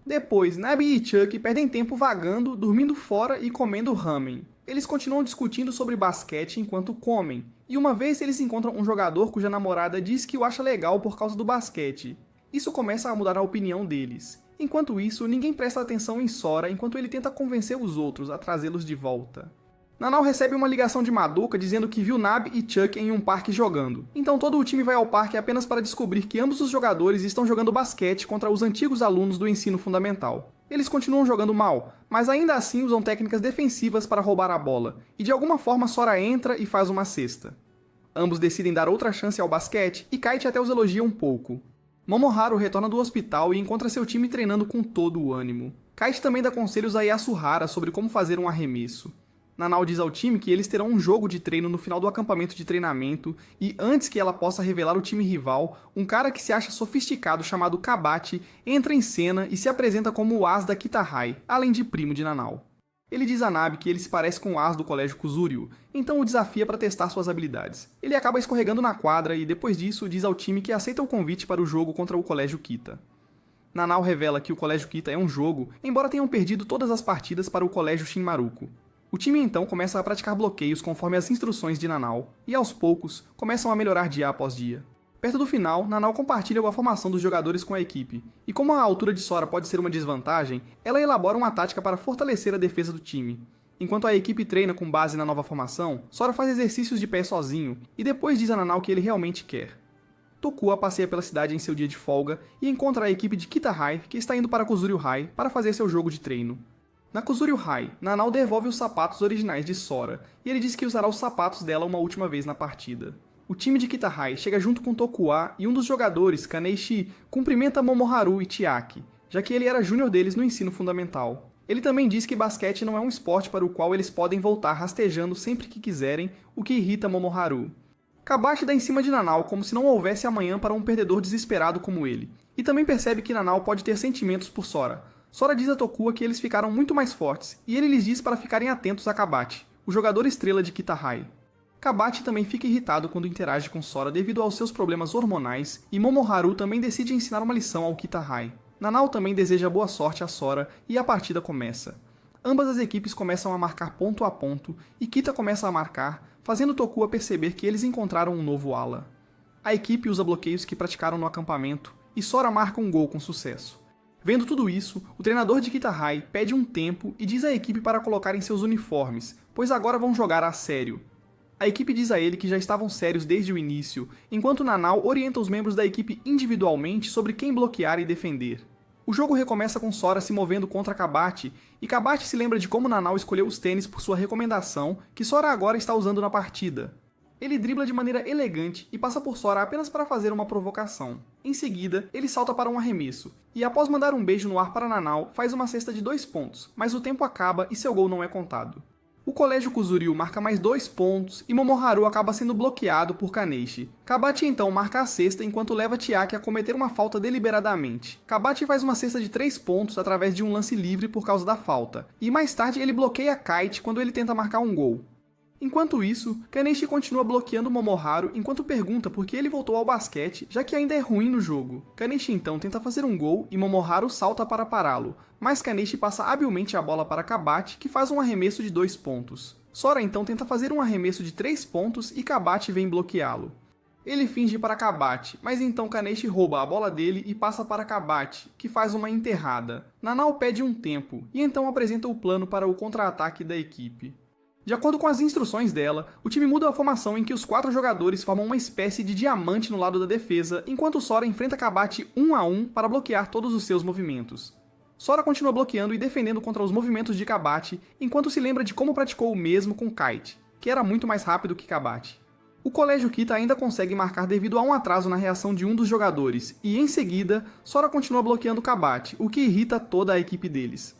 Depois, Nab e Chuck perdem tempo vagando, dormindo fora e comendo ramen. Eles continuam discutindo sobre basquete enquanto comem, e uma vez eles encontram um jogador cuja namorada diz que o acha legal por causa do basquete. Isso começa a mudar a opinião deles. Enquanto isso, ninguém presta atenção em Sora enquanto ele tenta convencer os outros a trazê-los de volta. Nanau recebe uma ligação de Madoka dizendo que viu Nab e Chuck em um parque jogando. Então todo o time vai ao parque apenas para descobrir que ambos os jogadores estão jogando basquete contra os antigos alunos do ensino fundamental. Eles continuam jogando mal, mas ainda assim usam técnicas defensivas para roubar a bola, e de alguma forma Sora entra e faz uma cesta. Ambos decidem dar outra chance ao basquete e Kite até os elogia um pouco. Momoharu retorna do hospital e encontra seu time treinando com todo o ânimo. Kite também dá conselhos a Yasuhara sobre como fazer um arremesso. Nanau diz ao time que eles terão um jogo de treino no final do acampamento de treinamento e, antes que ela possa revelar o time rival, um cara que se acha sofisticado chamado Kabate entra em cena e se apresenta como o as da Kitahai, além de primo de Nanau. Ele diz a Nab que ele se parece com o as do colégio Kuzuryu, então o desafia para testar suas habilidades. Ele acaba escorregando na quadra e, depois disso, diz ao time que aceita o convite para o jogo contra o colégio Kita. Nanau revela que o colégio Kita é um jogo, embora tenham perdido todas as partidas para o colégio Shinmaruko. O time então começa a praticar bloqueios conforme as instruções de Nanau, e aos poucos começam a melhorar dia após dia. Perto do final, Nanau compartilha a formação dos jogadores com a equipe, e como a altura de Sora pode ser uma desvantagem, ela elabora uma tática para fortalecer a defesa do time. Enquanto a equipe treina com base na nova formação, Sora faz exercícios de pé sozinho, e depois diz a Nanau que ele realmente quer. Tokua passeia pela cidade em seu dia de folga e encontra a equipe de Kitahai que está indo para Kuzuryu High para fazer seu jogo de treino. Na Kuzuryu High, Nanau devolve os sapatos originais de Sora, e ele diz que usará os sapatos dela uma última vez na partida. O time de Kitahai chega junto com Tokua e um dos jogadores, Kaneishi, cumprimenta Momoharu e Chiaki, já que ele era júnior deles no ensino fundamental. Ele também diz que basquete não é um esporte para o qual eles podem voltar rastejando sempre que quiserem, o que irrita Momoharu. Kabate dá em cima de Nanau como se não houvesse amanhã para um perdedor desesperado como ele, e também percebe que Nanau pode ter sentimentos por Sora. Sora diz a Tokua que eles ficaram muito mais fortes, e ele lhes diz para ficarem atentos a Kabate, o jogador estrela de Kitahai. Kabate também fica irritado quando interage com Sora devido aos seus problemas hormonais, e Momoharu também decide ensinar uma lição ao Kitahai. Nanau também deseja boa sorte a Sora, e a partida começa. Ambas as equipes começam a marcar ponto a ponto, e Kita começa a marcar, fazendo Tokua perceber que eles encontraram um novo ala. A equipe usa bloqueios que praticaram no acampamento, e Sora marca um gol com sucesso. Vendo tudo isso, o treinador de Kitahai pede um tempo e diz à equipe para colocarem seus uniformes, pois agora vão jogar a sério. A equipe diz a ele que já estavam sérios desde o início, enquanto Nanau orienta os membros da equipe individualmente sobre quem bloquear e defender. O jogo recomeça com Sora se movendo contra Kabate, e Kabate se lembra de como Nanau escolheu os tênis por sua recomendação, que Sora agora está usando na partida. Ele dribla de maneira elegante e passa por Sora apenas para fazer uma provocação. Em seguida, ele salta para um arremesso, e após mandar um beijo no ar para Nanau, faz uma cesta de 2 pontos, mas o tempo acaba e seu gol não é contado. O colégio Kuzuryu marca mais 2 pontos e Momoharu acaba sendo bloqueado por Kaneishi. Kabate então marca a cesta enquanto leva Chiaki a cometer uma falta deliberadamente. Kabate faz uma cesta de 3 pontos através de um lance livre por causa da falta, e mais tarde ele bloqueia Kite quando ele tenta marcar um gol. Enquanto isso, Kaneishi continua bloqueando Momoharu enquanto pergunta por que ele voltou ao basquete, já que ainda é ruim no jogo. Kaneishi então tenta fazer um gol e Momoharu salta para pará-lo, mas Kaneishi passa habilmente a bola para Kabate, que faz um arremesso de 2 pontos. Sora então tenta fazer um arremesso de 3 pontos e Kabate vem bloqueá-lo. Ele finge para Kabate, mas então Kaneishi rouba a bola dele e passa para Kabate, que faz uma enterrada. Nanau pede um tempo, e então apresenta o plano para o contra-ataque da equipe. De acordo com as instruções dela, o time muda a formação em que os 4 jogadores formam uma espécie de diamante no lado da defesa, enquanto Sora enfrenta Kabate 1 a 1 para bloquear todos os seus movimentos. Sora continua bloqueando e defendendo contra os movimentos de Kabate, enquanto se lembra de como praticou o mesmo com Kite, que era muito mais rápido que Kabate. O colégio Kita ainda consegue marcar devido a um atraso na reação de um dos jogadores, e em seguida, Sora continua bloqueando Kabate, o que irrita toda a equipe deles.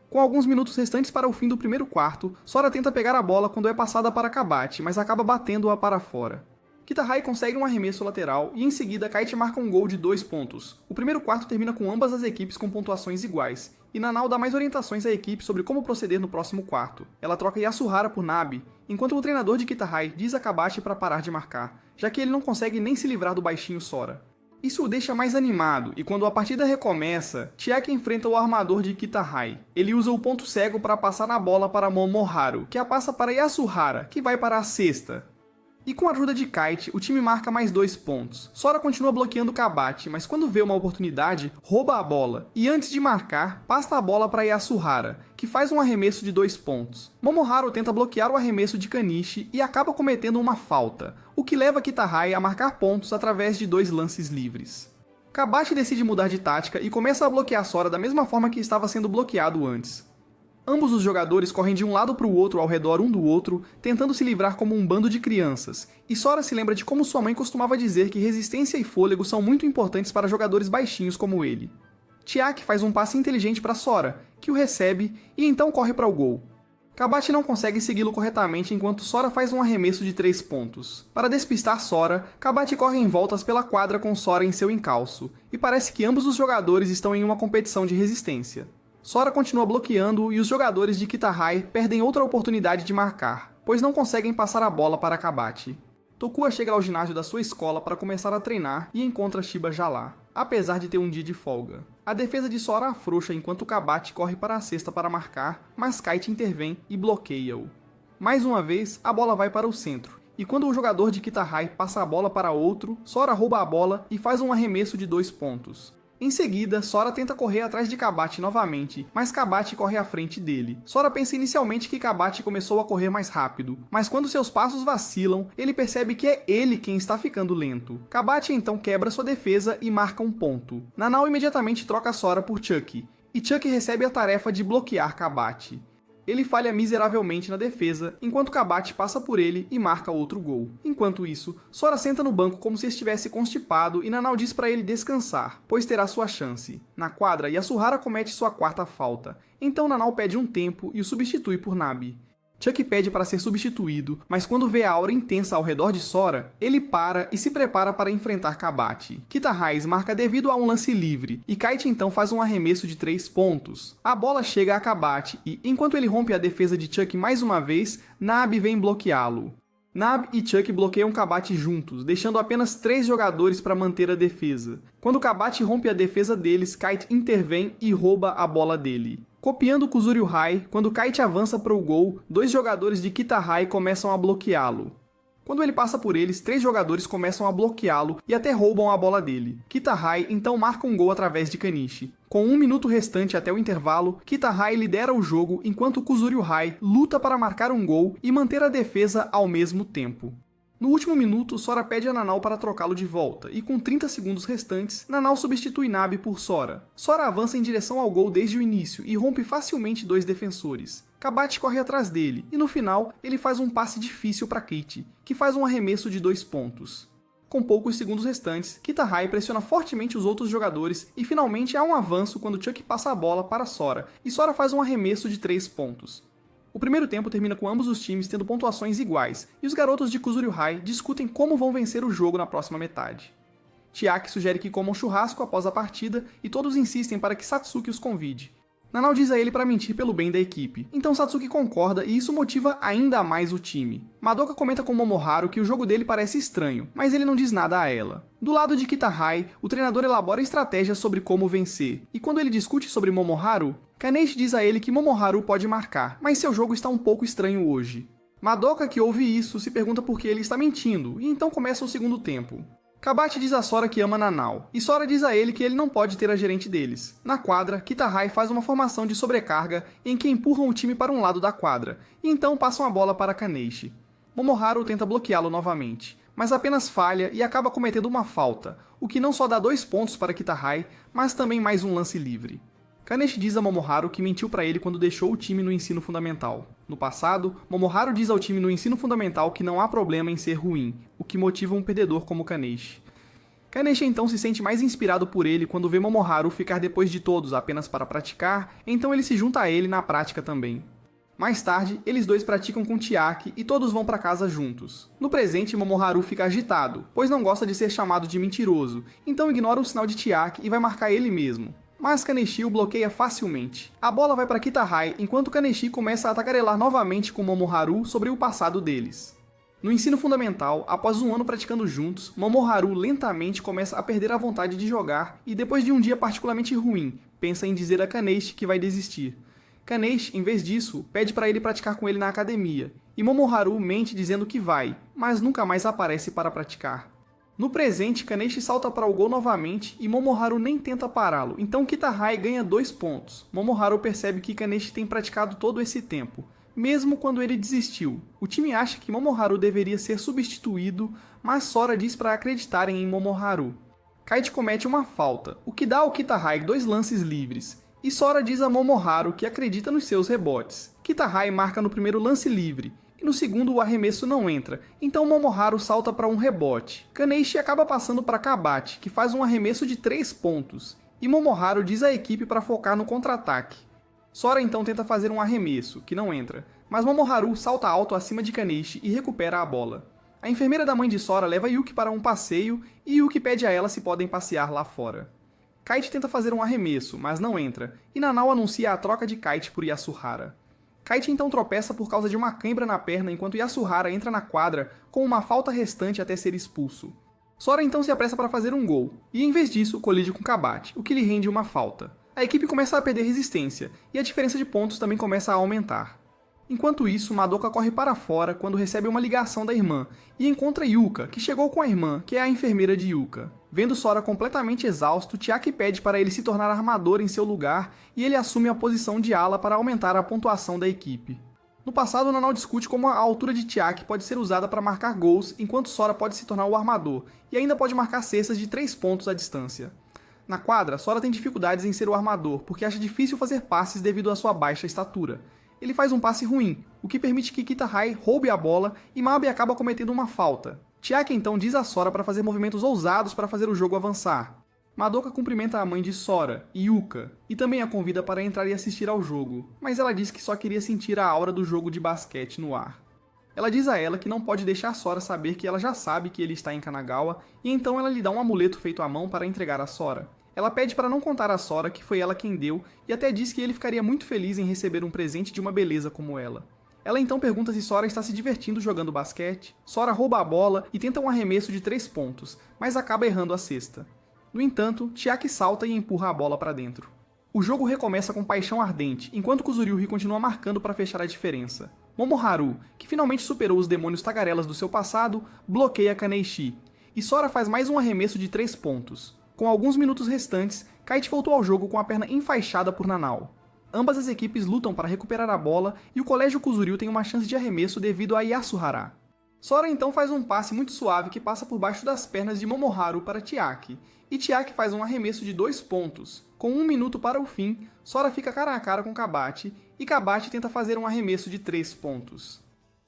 Com alguns minutos restantes para o fim do primeiro quarto, Sora tenta pegar a bola quando é passada para Kabate, mas acaba batendo-a para fora. Kitahai consegue um arremesso lateral e em seguida Kite marca um gol de 2 pontos. O primeiro quarto termina com ambas as equipes com pontuações iguais, e Nanao dá mais orientações à equipe sobre como proceder no próximo quarto. Ela troca Yasuhara por Nabi, enquanto o treinador de Kitahai diz a Kabate para parar de marcar, já que ele não consegue nem se livrar do baixinho Sora. Isso o deixa mais animado, e quando a partida recomeça, Chiaki enfrenta o armador de Kitahai. Ele usa o ponto cego para passar a bola para Momoharu, que a passa para Yasuhara, que vai para a cesta. E com a ajuda de Kite, o time marca mais 2 pontos. Sora continua bloqueando Kabate, mas quando vê uma oportunidade, rouba a bola, e antes de marcar, passa a bola para Yasuhara, que faz um arremesso de 2 pontos. Momoharu tenta bloquear o arremesso de Kanishi e acaba cometendo uma falta, o que leva Kitahai a marcar pontos através de 2 lances livres. Kabate decide mudar de tática e começa a bloquear Sora da mesma forma que estava sendo bloqueado antes. Ambos os jogadores correm de um lado para o outro ao redor um do outro, tentando se livrar como um bando de crianças, e Sora se lembra de como sua mãe costumava dizer que resistência e fôlego são muito importantes para jogadores baixinhos como ele. Chiaki faz um passe inteligente para Sora, que o recebe e então corre para o gol. Kabate não consegue segui-lo corretamente enquanto Sora faz um arremesso de 3 pontos. Para despistar Sora, Kabate corre em voltas pela quadra com Sora em seu encalço, e parece que ambos os jogadores estão em uma competição de resistência. Sora continua bloqueando e os jogadores de Kitahai perdem outra oportunidade de marcar, pois não conseguem passar a bola para Kabate. Tokua chega ao ginásio da sua escola para começar a treinar e encontra Shiba já lá, apesar de ter um dia de folga. A defesa de Sora afrouxa enquanto Kabate corre para a cesta para marcar, mas Kite intervém e bloqueia-o. Mais uma vez, a bola vai para o centro, e quando o jogador de Kitahai passa a bola para outro, Sora rouba a bola e faz um arremesso de 2 pontos. Em seguida, Sora tenta correr atrás de Kabate novamente, mas Kabate corre à frente dele. Sora pensa inicialmente que Kabate começou a correr mais rápido, mas quando seus passos vacilam, ele percebe que é ele quem está ficando lento. Kabate então quebra sua defesa e marca um ponto. Nanao imediatamente troca Sora por Chucky, e Chucky recebe a tarefa de bloquear Kabate. Ele falha miseravelmente na defesa, enquanto Kabate passa por ele e marca outro gol. Enquanto isso, Sora senta no banco como se estivesse constipado e Nanao diz para ele descansar, pois terá sua chance. Na quadra, Yasuhara comete sua 4ª falta, então Nanao pede um tempo e o substitui por Nabi. Chucky pede para ser substituído, mas quando vê a aura intensa ao redor de Sora, ele para e se prepara para enfrentar Kabate. Kitahai marca devido a um lance livre, e Kite então faz um arremesso de 3 pontos. A bola chega a Kabate e, enquanto ele rompe a defesa de Chucky mais uma vez, Nabi vem bloqueá-lo. Nabi e Chucky bloqueiam Kabate juntos, deixando apenas 3 jogadores para manter a defesa. Quando Kabate rompe a defesa deles, Kite intervém e rouba a bola dele. Copiando Kuzuryu-hai, quando Kite avança para o gol, 2 jogadores de Kitahai começam a bloqueá-lo. Quando ele passa por eles, 3 jogadores começam a bloqueá-lo e até roubam a bola dele. Kitahai então marca um gol através de Kanishi. Com 1 minuto restante até o intervalo, Kitahai lidera o jogo enquanto Kuzuryu-hai luta para marcar um gol e manter a defesa ao mesmo tempo. No último minuto, Sora pede a Nanao para trocá-lo de volta, e com 30 segundos restantes, Nanao substitui Nabi por Sora. Sora avança em direção ao gol desde o início e rompe facilmente 2 defensores. Kabate corre atrás dele, e no final, ele faz um passe difícil para Kite, que faz um arremesso de 2 pontos. Com poucos segundos restantes, Kitahai pressiona fortemente os outros jogadores e finalmente há um avanço quando Chucky passa a bola para Sora, e Sora faz um arremesso de 3 pontos. O primeiro tempo termina com ambos os times tendo pontuações iguais, e os garotos de Kuzuryu-hai discutem como vão vencer o jogo na próxima metade. Chiaki sugere que comam churrasco após a partida, e todos insistem para que Satsuki os convide. Nanao diz a ele para mentir pelo bem da equipe, então Satsuki concorda e isso motiva ainda mais o time. Madoka comenta com Momoharu que o jogo dele parece estranho, mas ele não diz nada a ela. Do lado de Kitahai, o treinador elabora estratégias sobre como vencer, e quando ele discute sobre Momoharu, Kaneishi diz a ele que Momoharu pode marcar, mas seu jogo está um pouco estranho hoje. Madoka, que ouve isso, se pergunta por que ele está mentindo, e então começa o segundo tempo. Kabate diz a Sora que ama Nanao, e Sora diz a ele que ele não pode ter a gerente deles. Na quadra, Kitahai faz uma formação de sobrecarga em que empurram o time para um lado da quadra, e então passam a bola para Kaneishi. Momoharu tenta bloqueá-lo novamente, mas apenas falha e acaba cometendo uma falta, o que não só dá 2 pontos para Kitahai, mas também mais um lance livre. Kaneishi diz a Momoharu que mentiu para ele quando deixou o time no ensino fundamental. No passado, Momoharu diz ao time no ensino fundamental que não há problema em ser ruim, o que motiva um perdedor como Kaneishi. Kaneshii então se sente mais inspirado por ele quando vê Momoharu ficar depois de todos apenas para praticar, então ele se junta a ele na prática também. Mais tarde, eles dois praticam com Chiaki e todos vão para casa juntos. No presente, Momoharu fica agitado, pois não gosta de ser chamado de mentiroso, então ignora o sinal de Chiaki e vai marcar ele mesmo. Mas Kaneshii o bloqueia facilmente. A bola vai para Kitahai enquanto Kaneshii começa a tagarelar novamente com Momoharu sobre o passado deles. No ensino fundamental, após um ano praticando juntos, Momoharu lentamente começa a perder a vontade de jogar e depois de um dia particularmente ruim, pensa em dizer a Kaneshii que vai desistir. Kaneshii, em vez disso, pede para ele praticar com ele na academia, e Momoharu mente dizendo que vai, mas nunca mais aparece para praticar. No presente, Kaneshii salta para o gol novamente e Momoharu nem tenta pará-lo, então Kitahai ganha 2 pontos. Momoharu percebe que Kaneshii tem praticado todo esse tempo, mesmo quando ele desistiu. O time acha que Momoharu deveria ser substituído, mas Sora diz para acreditarem em Momoharu. Kite comete uma falta, o que dá ao Kitahai 2 lances livres, e Sora diz a Momoharu que acredita nos seus rebotes. Kitahai marca no primeiro lance livre, e no segundo o arremesso não entra, então Momoharu salta para um rebote. Kaneshii acaba passando para Kabate, que faz um arremesso de 3 pontos, e Momoharu diz à equipe para focar no contra-ataque. Sora então tenta fazer um arremesso, que não entra, mas Momoharu salta alto acima de Kaneshii e recupera a bola. A enfermeira da mãe de Sora leva Yuki para um passeio e Yuki pede a ela se podem passear lá fora. Kite tenta fazer um arremesso, mas não entra, e Nanao anuncia a troca de Kite por Yasuhara. Kite então tropeça por causa de uma cãibra na perna enquanto Yasuhara entra na quadra com uma falta restante até ser expulso. Sora então se apressa para fazer um gol, e em vez disso colide com Kabate, o que lhe rende uma falta. A equipe começa a perder resistência, e a diferença de pontos também começa a aumentar. Enquanto isso, Madoka corre para fora quando recebe uma ligação da irmã, e encontra Yuka, que chegou com a irmã, que é a enfermeira de Yuka. Vendo Sora completamente exausto, Chiaki pede para ele se tornar armador em seu lugar, e ele assume a posição de ala para aumentar a pontuação da equipe. No passado, Nanao discute como a altura de Chiaki pode ser usada para marcar gols, enquanto Sora pode se tornar o armador, e ainda pode marcar cestas de 3 pontos à distância. Na quadra, Sora tem dificuldades em ser o armador, porque acha difícil fazer passes devido à sua baixa estatura. Ele faz um passe ruim, o que permite que Kitahai roube a bola e Mabe acaba cometendo uma falta. Chiaki então diz a Sora para fazer movimentos ousados para fazer o jogo avançar. Madoka cumprimenta a mãe de Sora, Yuka, e também a convida para entrar e assistir ao jogo, mas ela diz que só queria sentir a aura do jogo de basquete no ar. Ela diz a ela que não pode deixar Sora saber que ela já sabe que ele está em Kanagawa, e então ela lhe dá um amuleto feito à mão para entregar a Sora. Ela pede para não contar a Sora que foi ela quem deu e até diz que ele ficaria muito feliz em receber um presente de uma beleza como ela. Ela então pergunta se Sora está se divertindo jogando basquete. Sora rouba a bola e tenta um arremesso de 3 pontos, mas acaba errando a cesta. No entanto, Chiaki salta e empurra a bola para dentro. O jogo recomeça com paixão ardente, enquanto Kuzuryuhi continua marcando para fechar a diferença. Momoharu, que finalmente superou os demônios tagarelas do seu passado, bloqueia Kaneshii, e Sora faz mais um arremesso de 3 pontos. Com alguns minutos restantes, Kite voltou ao jogo com a perna enfaixada por Nanao. Ambas as equipes lutam para recuperar a bola e o colégio Kuzuryu tem uma chance de arremesso devido a Yasuhara. Sora então faz um passe muito suave que passa por baixo das pernas de Momoharu para Chiaki, e Chiaki faz um arremesso de 2 pontos. Com 1 minuto para o fim, Sora fica cara a cara com Kabate, e Kabate tenta fazer um arremesso de 3 pontos.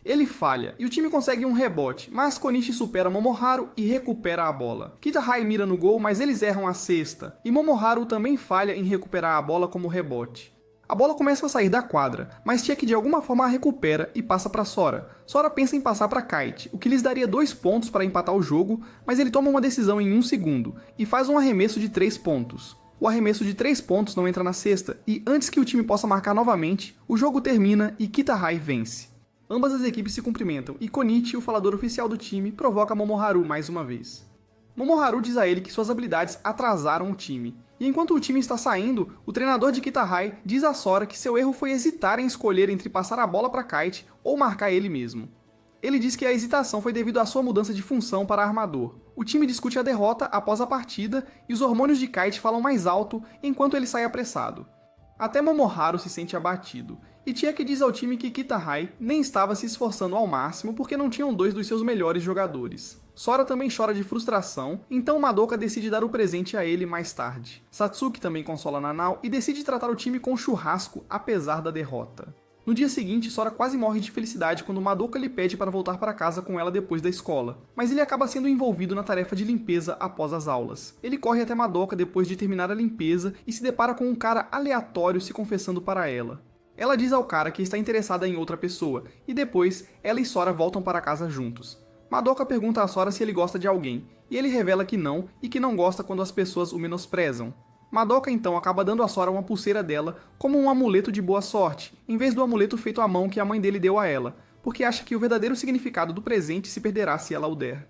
Ele falha, e o time consegue um rebote, mas Konishi supera Momoharu e recupera a bola. Kitahai mira no gol, mas eles erram a cesta, e Momoharu também falha em recuperar a bola como rebote. A bola começa a sair da quadra, mas Chiaki de alguma forma a recupera e passa para Sora. Sora pensa em passar para Kite, o que lhes daria 2 pontos para empatar o jogo, mas ele toma uma decisão em 1 segundo, e faz um arremesso de 3 pontos. O arremesso de 3 pontos não entra na cesta, e antes que o time possa marcar novamente, o jogo termina e Kitahai vence. Ambas as equipes se cumprimentam, e Konichi, o falador oficial do time, provoca Momoharu mais uma vez. Momoharu diz a ele que suas habilidades atrasaram o time, e enquanto o time está saindo, o treinador de Kitahai diz a Sora que seu erro foi hesitar em escolher entre passar a bola para Kite ou marcar ele mesmo. Ele diz que a hesitação foi devido à sua mudança de função para armador. O time discute a derrota após a partida, e os hormônios de Kite falam mais alto enquanto ele sai apressado. Até Momoharu se sente abatido, e Chiaki diz ao time que Kitahai nem estava se esforçando ao máximo porque não tinham 2 dos seus melhores jogadores. Sora também chora de frustração, então Madoka decide dar o presente a ele mais tarde. Satsuki também consola Nanao e decide tratar o time com churrasco apesar da derrota. No dia seguinte, Sora quase morre de felicidade quando Madoka lhe pede para voltar para casa com ela depois da escola, mas ele acaba sendo envolvido na tarefa de limpeza após as aulas. Ele corre até Madoka depois de terminar a limpeza e se depara com um cara aleatório se confessando para ela. Ela diz ao cara que está interessada em outra pessoa, e depois ela e Sora voltam para casa juntos. Madoka pergunta a Sora se ele gosta de alguém, e ele revela que não, e que não gosta quando as pessoas o menosprezam. Madoka então acaba dando a Sora uma pulseira dela como um amuleto de boa sorte, em vez do amuleto feito à mão que a mãe dele deu a ela, porque acha que o verdadeiro significado do presente se perderá se ela o der.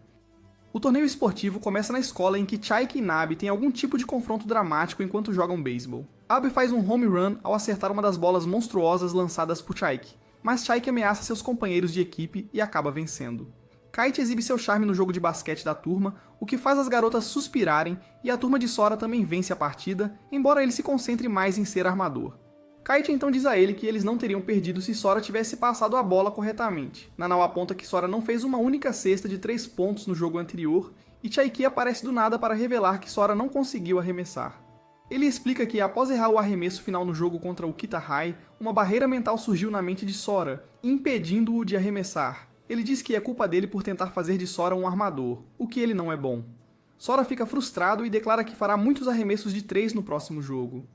O torneio esportivo começa na escola em que Chaiki e Nabe têm algum tipo de confronto dramático enquanto jogam beisebol. Nabe faz um home run ao acertar uma das bolas monstruosas lançadas por Chaiki, mas Chaiki ameaça seus companheiros de equipe e acaba vencendo. Kite exibe seu charme no jogo de basquete da turma, o que faz as garotas suspirarem, e a turma de Sora também vence a partida, embora ele se concentre mais em ser armador. Kite então diz a ele que eles não teriam perdido se Sora tivesse passado a bola corretamente. Nanau aponta que Sora não fez uma única cesta de 3 pontos no jogo anterior, e Chaiki aparece do nada para revelar que Sora não conseguiu arremessar. Ele explica que após errar o arremesso final no jogo contra o Kitahai, uma barreira mental surgiu na mente de Sora, impedindo-o de arremessar. Ele diz que é culpa dele por tentar fazer de Sora um armador, o que ele não é bom. Sora fica frustrado e declara que fará muitos arremessos de 3 no próximo jogo.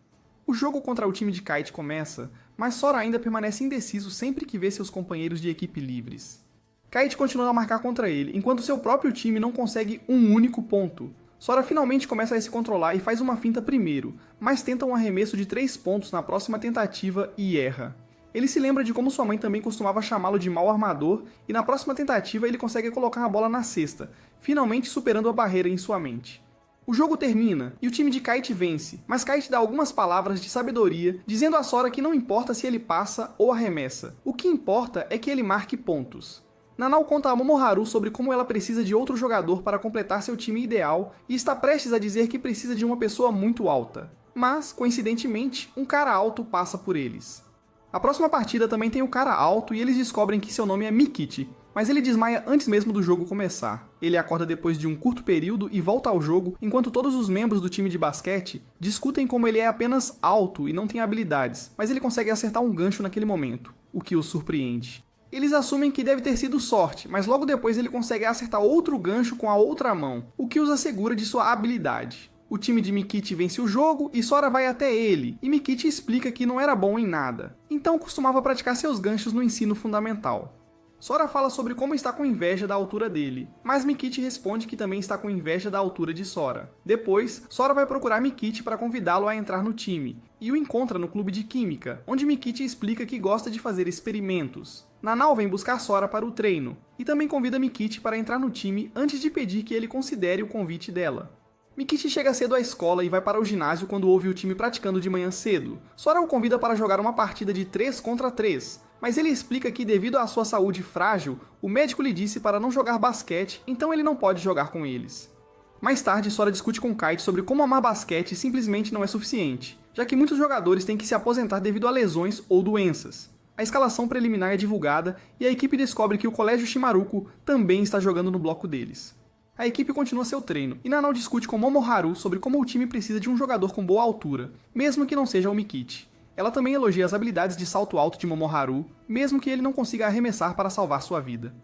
O jogo contra o time de Kite começa, mas Sora ainda permanece indeciso sempre que vê seus companheiros de equipe livres. Kite continua a marcar contra ele, enquanto seu próprio time não consegue um único ponto. Sora finalmente começa a se controlar e faz uma finta primeiro, mas tenta um arremesso de 3 pontos na próxima tentativa e erra. Ele se lembra de como sua mãe também costumava chamá-lo de mau armador, e na próxima tentativa ele consegue colocar a bola na cesta, finalmente superando a barreira em sua mente. O jogo termina, e o time de Kite vence, mas Kite dá algumas palavras de sabedoria, dizendo a Sora que não importa se ele passa ou arremessa, o que importa é que ele marque pontos. Nanau conta a Momoharu sobre como ela precisa de outro jogador para completar seu time ideal, e está prestes a dizer que precisa de uma pessoa muito alta. Mas, coincidentemente, um cara alto passa por eles. A próxima partida também tem o cara alto e eles descobrem que seu nome é Mikichi, mas ele desmaia antes mesmo do jogo começar. Ele acorda depois de um curto período e volta ao jogo, enquanto todos os membros do time de basquete discutem como ele é apenas alto e não tem habilidades, mas ele consegue acertar um gancho naquele momento, o que os surpreende. Eles assumem que deve ter sido sorte, mas logo depois ele consegue acertar outro gancho com a outra mão, o que os assegura de sua habilidade. O time de Mikichi vence o jogo e Sora vai até ele, e Mikichi explica que não era bom em nada, então costumava praticar seus ganchos no ensino fundamental. Sora fala sobre como está com inveja da altura dele, mas Mikichi responde que também está com inveja da altura de Sora. Depois, Sora vai procurar Mikichi para convidá-lo a entrar no time, e o encontra no clube de química, onde Mikichi explica que gosta de fazer experimentos. Nanau vem buscar Sora para o treino, e também convida Mikichi para entrar no time antes de pedir que ele considere o convite dela. Mikichi chega cedo à escola e vai para o ginásio quando ouve o time praticando de manhã cedo. Sora o convida para jogar uma partida de 3 contra 3, mas ele explica que devido à sua saúde frágil, o médico lhe disse para não jogar basquete, então ele não pode jogar com eles. Mais tarde, Sora discute com Kite sobre como amar basquete simplesmente não é suficiente, já que muitos jogadores têm que se aposentar devido a lesões ou doenças. A escalação preliminar é divulgada e a equipe descobre que o Colégio Shimaruko também está jogando no bloco deles. A equipe continua seu treino, e Nanau discute com Momoharu sobre como o time precisa de um jogador com boa altura, mesmo que não seja o Mikichi. Ela também elogia as habilidades de salto alto de Momoharu, mesmo que ele não consiga arremessar para salvar sua vida.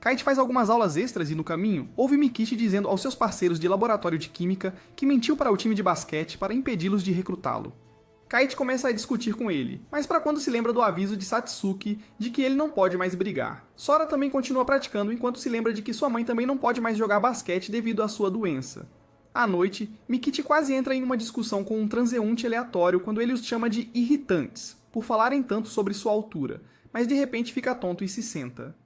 Kite faz algumas aulas extras e no caminho, ouve Mikichi dizendo aos seus parceiros de laboratório de química que mentiu para o time de basquete para impedi-los de recrutá-lo. Kite começa a discutir com ele, mas para quando se lembra do aviso de Satsuki de que ele não pode mais brigar. Sora também continua praticando enquanto se lembra de que sua mãe também não pode mais jogar basquete devido à sua doença. À noite, Mikichi quase entra em uma discussão com um transeunte aleatório quando ele os chama de irritantes, por falarem tanto sobre sua altura, mas de repente fica tonto e se senta.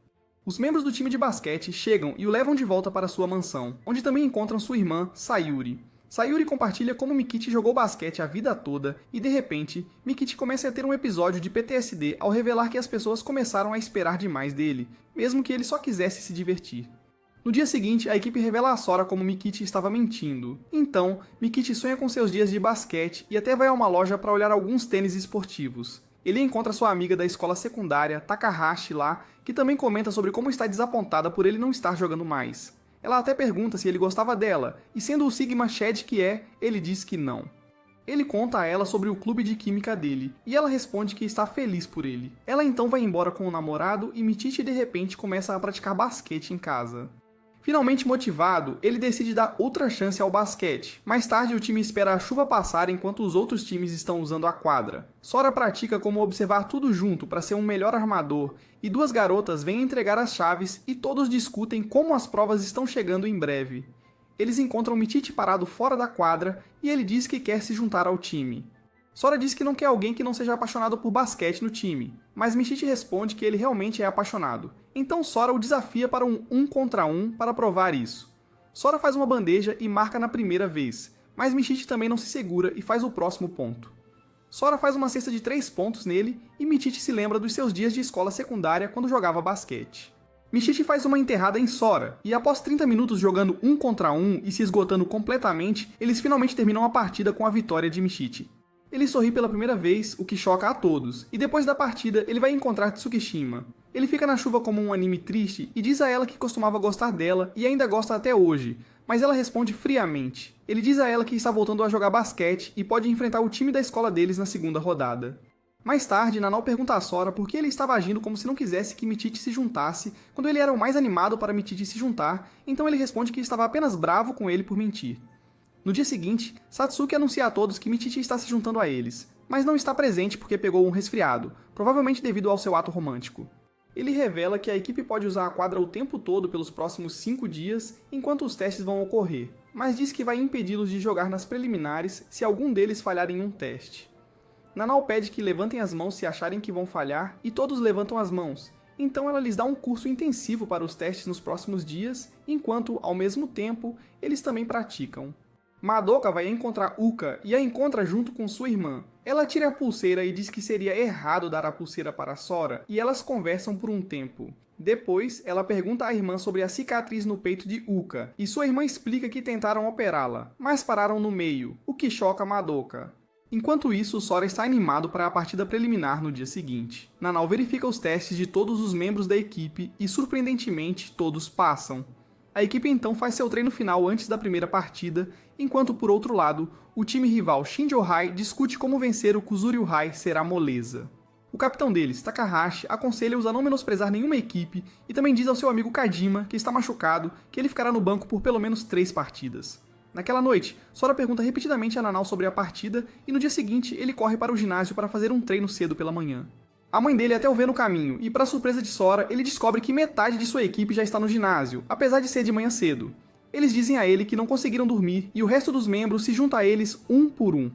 Os membros do time de basquete chegam e o levam de volta para sua mansão, onde também encontram sua irmã, Sayuri. Sayuri compartilha como Mikichi jogou basquete a vida toda e, de repente, Mikichi começa a ter um episódio de PTSD ao revelar que as pessoas começaram a esperar demais dele, mesmo que ele só quisesse se divertir. No dia seguinte, a equipe revela a Sora como Mikichi estava mentindo. Então, Mikichi sonha com seus dias de basquete e até vai a uma loja para olhar alguns tênis esportivos. Ele encontra sua amiga da escola secundária, Takahashi, lá, que também comenta sobre como está desapontada por ele não estar jogando mais. Ela até pergunta se ele gostava dela, e sendo o Sigma Shed que é, ele diz que não. Ele conta a ela sobre o clube de química dele, e ela responde que está feliz por ele. Ela então vai embora com o namorado e Michichi de repente começa a praticar basquete em casa. Finalmente motivado, ele decide dar outra chance ao basquete. Mais tarde, o time espera a chuva passar enquanto os outros times estão usando a quadra. Sora pratica como observar tudo junto para ser um melhor armador, e duas garotas vêm entregar as chaves e todos discutem como as provas estão chegando em breve. Eles encontram Michichi parado fora da quadra e ele diz que quer se juntar ao time. Sora diz que não quer alguém que não seja apaixonado por basquete no time, mas Michichi responde que ele realmente é apaixonado. Então Sora o desafia para um contra um para provar isso. Sora faz uma bandeja e marca na primeira vez, mas Michichi também não se segura e faz o próximo ponto. Sora faz uma cesta de 3 pontos nele e Michichi se lembra dos seus dias de escola secundária quando jogava basquete. Michichi faz uma enterrada em Sora, e após 30 minutos jogando 1 contra 1 e se esgotando completamente, eles finalmente terminam a partida com a vitória de Michichi. Ele sorri pela primeira vez, o que choca a todos, e depois da partida ele vai encontrar Tsukishima. Ele fica na chuva como um anime triste e diz a ela que costumava gostar dela e ainda gosta até hoje, mas ela responde friamente. Ele diz a ela que está voltando a jogar basquete e pode enfrentar o time da escola deles na segunda rodada. Mais tarde, Nanao pergunta a Sora por que ele estava agindo como se não quisesse que Michichi se juntasse, quando ele era o mais animado para Michichi se juntar, então ele responde que estava apenas bravo com ele por mentir. No dia seguinte, Satsuki anuncia a todos que Michichi está se juntando a eles, mas não está presente porque pegou um resfriado, provavelmente devido ao seu ato romântico. Ele revela que a equipe pode usar a quadra o tempo todo pelos próximos 5 dias, enquanto os testes vão ocorrer, mas diz que vai impedi-los de jogar nas preliminares se algum deles falhar em um teste. Nanao pede que levantem as mãos se acharem que vão falhar, e todos levantam as mãos. Então ela lhes dá um curso intensivo para os testes nos próximos dias, enquanto, ao mesmo tempo, eles também praticam. Madoka vai encontrar Uka e a encontra junto com sua irmã. Ela tira a pulseira e diz que seria errado dar a pulseira para Sora, e elas conversam por um tempo. Depois, ela pergunta à irmã sobre a cicatriz no peito de Uka, e sua irmã explica que tentaram operá-la, mas pararam no meio, o que choca Madoka. Enquanto isso, Sora está animado para a partida preliminar no dia seguinte. Nanao verifica os testes de todos os membros da equipe e, surpreendentemente, todos passam. A equipe então faz seu treino final antes da primeira partida, enquanto, por outro lado, o time rival Shinjo-Hai discute como vencer o Kuzuryu-Hai será moleza. O capitão deles, Takahashi, aconselha-os a não menosprezar nenhuma equipe e também diz ao seu amigo Kajima, que está machucado, que ele ficará no banco por pelo menos 3 partidas. Naquela noite, Sora pergunta repetidamente a Nanao sobre a partida e no dia seguinte ele corre para o ginásio para fazer um treino cedo pela manhã. A mãe dele até o vê no caminho e, para surpresa de Sora, ele descobre que metade de sua equipe já está no ginásio, apesar de ser de manhã cedo. Eles dizem a ele que não conseguiram dormir e o resto dos membros se junta a eles um por um.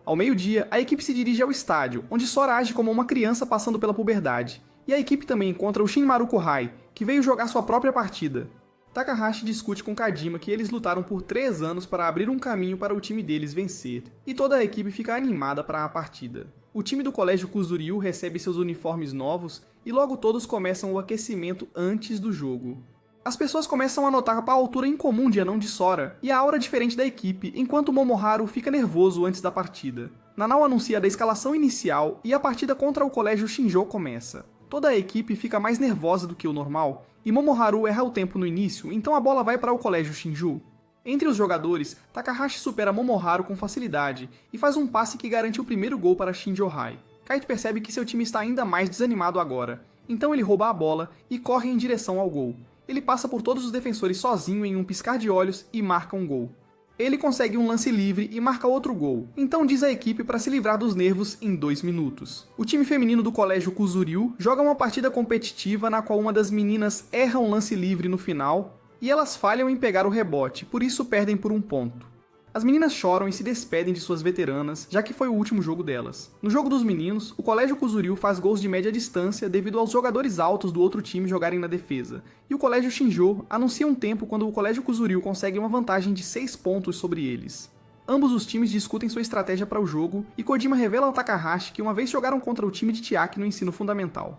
Ao meio-dia, a equipe se dirige ao estádio, onde Sora age como uma criança passando pela puberdade, e a equipe também encontra o Shinmaruko-Hai, que veio jogar sua própria partida. Takahashi discute com Kajima que eles lutaram por 3 anos para abrir um caminho para o time deles vencer, e toda a equipe fica animada para a partida. O time do colégio Kuzuryu recebe seus uniformes novos e logo todos começam o aquecimento antes do jogo. As pessoas começam a notar a altura incomum de anão de Sora e a aura diferente da equipe, enquanto Momoharu fica nervoso antes da partida. Nanao anuncia a escalação inicial e a partida contra o colégio Shinjo começa. Toda a equipe fica mais nervosa do que o normal, e Momoharu erra o tempo no início, então a bola vai para o colégio Shinju. Entre os jogadores, Takahashi supera Momoharu com facilidade e faz um passe que garante o primeiro gol para Shinjo-Hai. Kaito percebe que seu time está ainda mais desanimado agora, então ele rouba a bola e corre em direção ao gol. Ele passa por todos os defensores sozinho em um piscar de olhos e marca um gol. Ele consegue um lance livre e marca outro gol, então diz à equipe para se livrar dos nervos em 2 minutos. O time feminino do colégio Kuzuryu joga uma partida competitiva na qual uma das meninas erra um lance livre no final e elas falham em pegar o rebote, por isso perdem por 1 ponto. As meninas choram e se despedem de suas veteranas, já que foi o último jogo delas. No jogo dos meninos, o colégio Kuzuryu faz gols de média distância devido aos jogadores altos do outro time jogarem na defesa, e o colégio Shinjo anuncia um tempo quando o colégio Kuzuryu consegue uma vantagem de 6 pontos sobre eles. Ambos os times discutem sua estratégia para o jogo, e Kojima revela ao Takahashi que uma vez jogaram contra o time de Chiaki no ensino fundamental.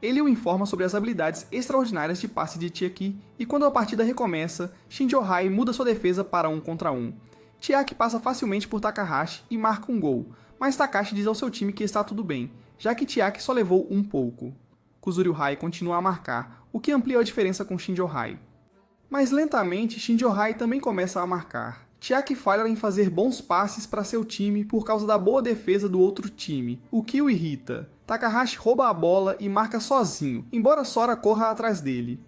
Ele o informa sobre as habilidades extraordinárias de passe de Chiaki, e quando a partida recomeça, Shinjo-Hai muda sua defesa para 1 contra 1. Chiaki passa facilmente por Takahashi e marca um gol, mas Takashi diz ao seu time que está tudo bem, já que Chiaki só levou um pouco. Kuzuryu-Hai continua a marcar, o que amplia a diferença com Shinjo-Hai. Mas lentamente, Shinjo-Hai também começa a marcar. Chiaki falha em fazer bons passes para seu time por causa da boa defesa do outro time, o que o irrita. Takahashi rouba a bola e marca sozinho, embora Sora corra atrás dele.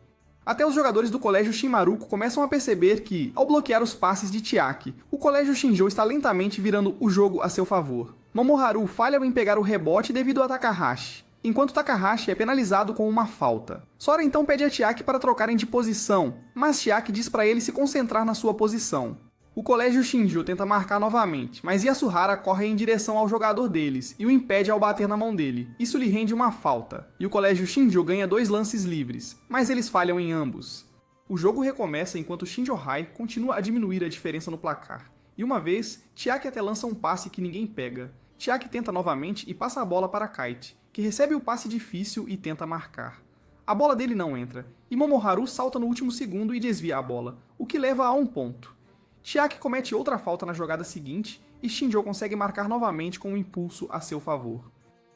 Até os jogadores do colégio Shinmaruko começam a perceber que, ao bloquear os passes de Chiaki, o colégio Shinjo está lentamente virando o jogo a seu favor. Momoharu falha em pegar o rebote devido a Takahashi, enquanto Takahashi é penalizado com uma falta. Sora então pede a Chiaki para trocarem de posição, mas Chiaki diz para ele se concentrar na sua posição. O colégio Shinjo tenta marcar novamente, mas Yasuhara corre em direção ao jogador deles e o impede ao bater na mão dele. Isso lhe rende uma falta, e o colégio Shinjo ganha 2 lances livres, mas eles falham em ambos. O jogo recomeça enquanto Shinjo-Hai continua a diminuir a diferença no placar. E uma vez, Chiaki até lança um passe que ninguém pega. Chiaki tenta novamente e passa a bola para Kite, que recebe o passe difícil e tenta marcar. A bola dele não entra, e Momoharu salta no último segundo e desvia a bola, o que leva a 1 ponto. Chiaki comete outra falta na jogada seguinte e Shinjo consegue marcar novamente com um impulso a seu favor.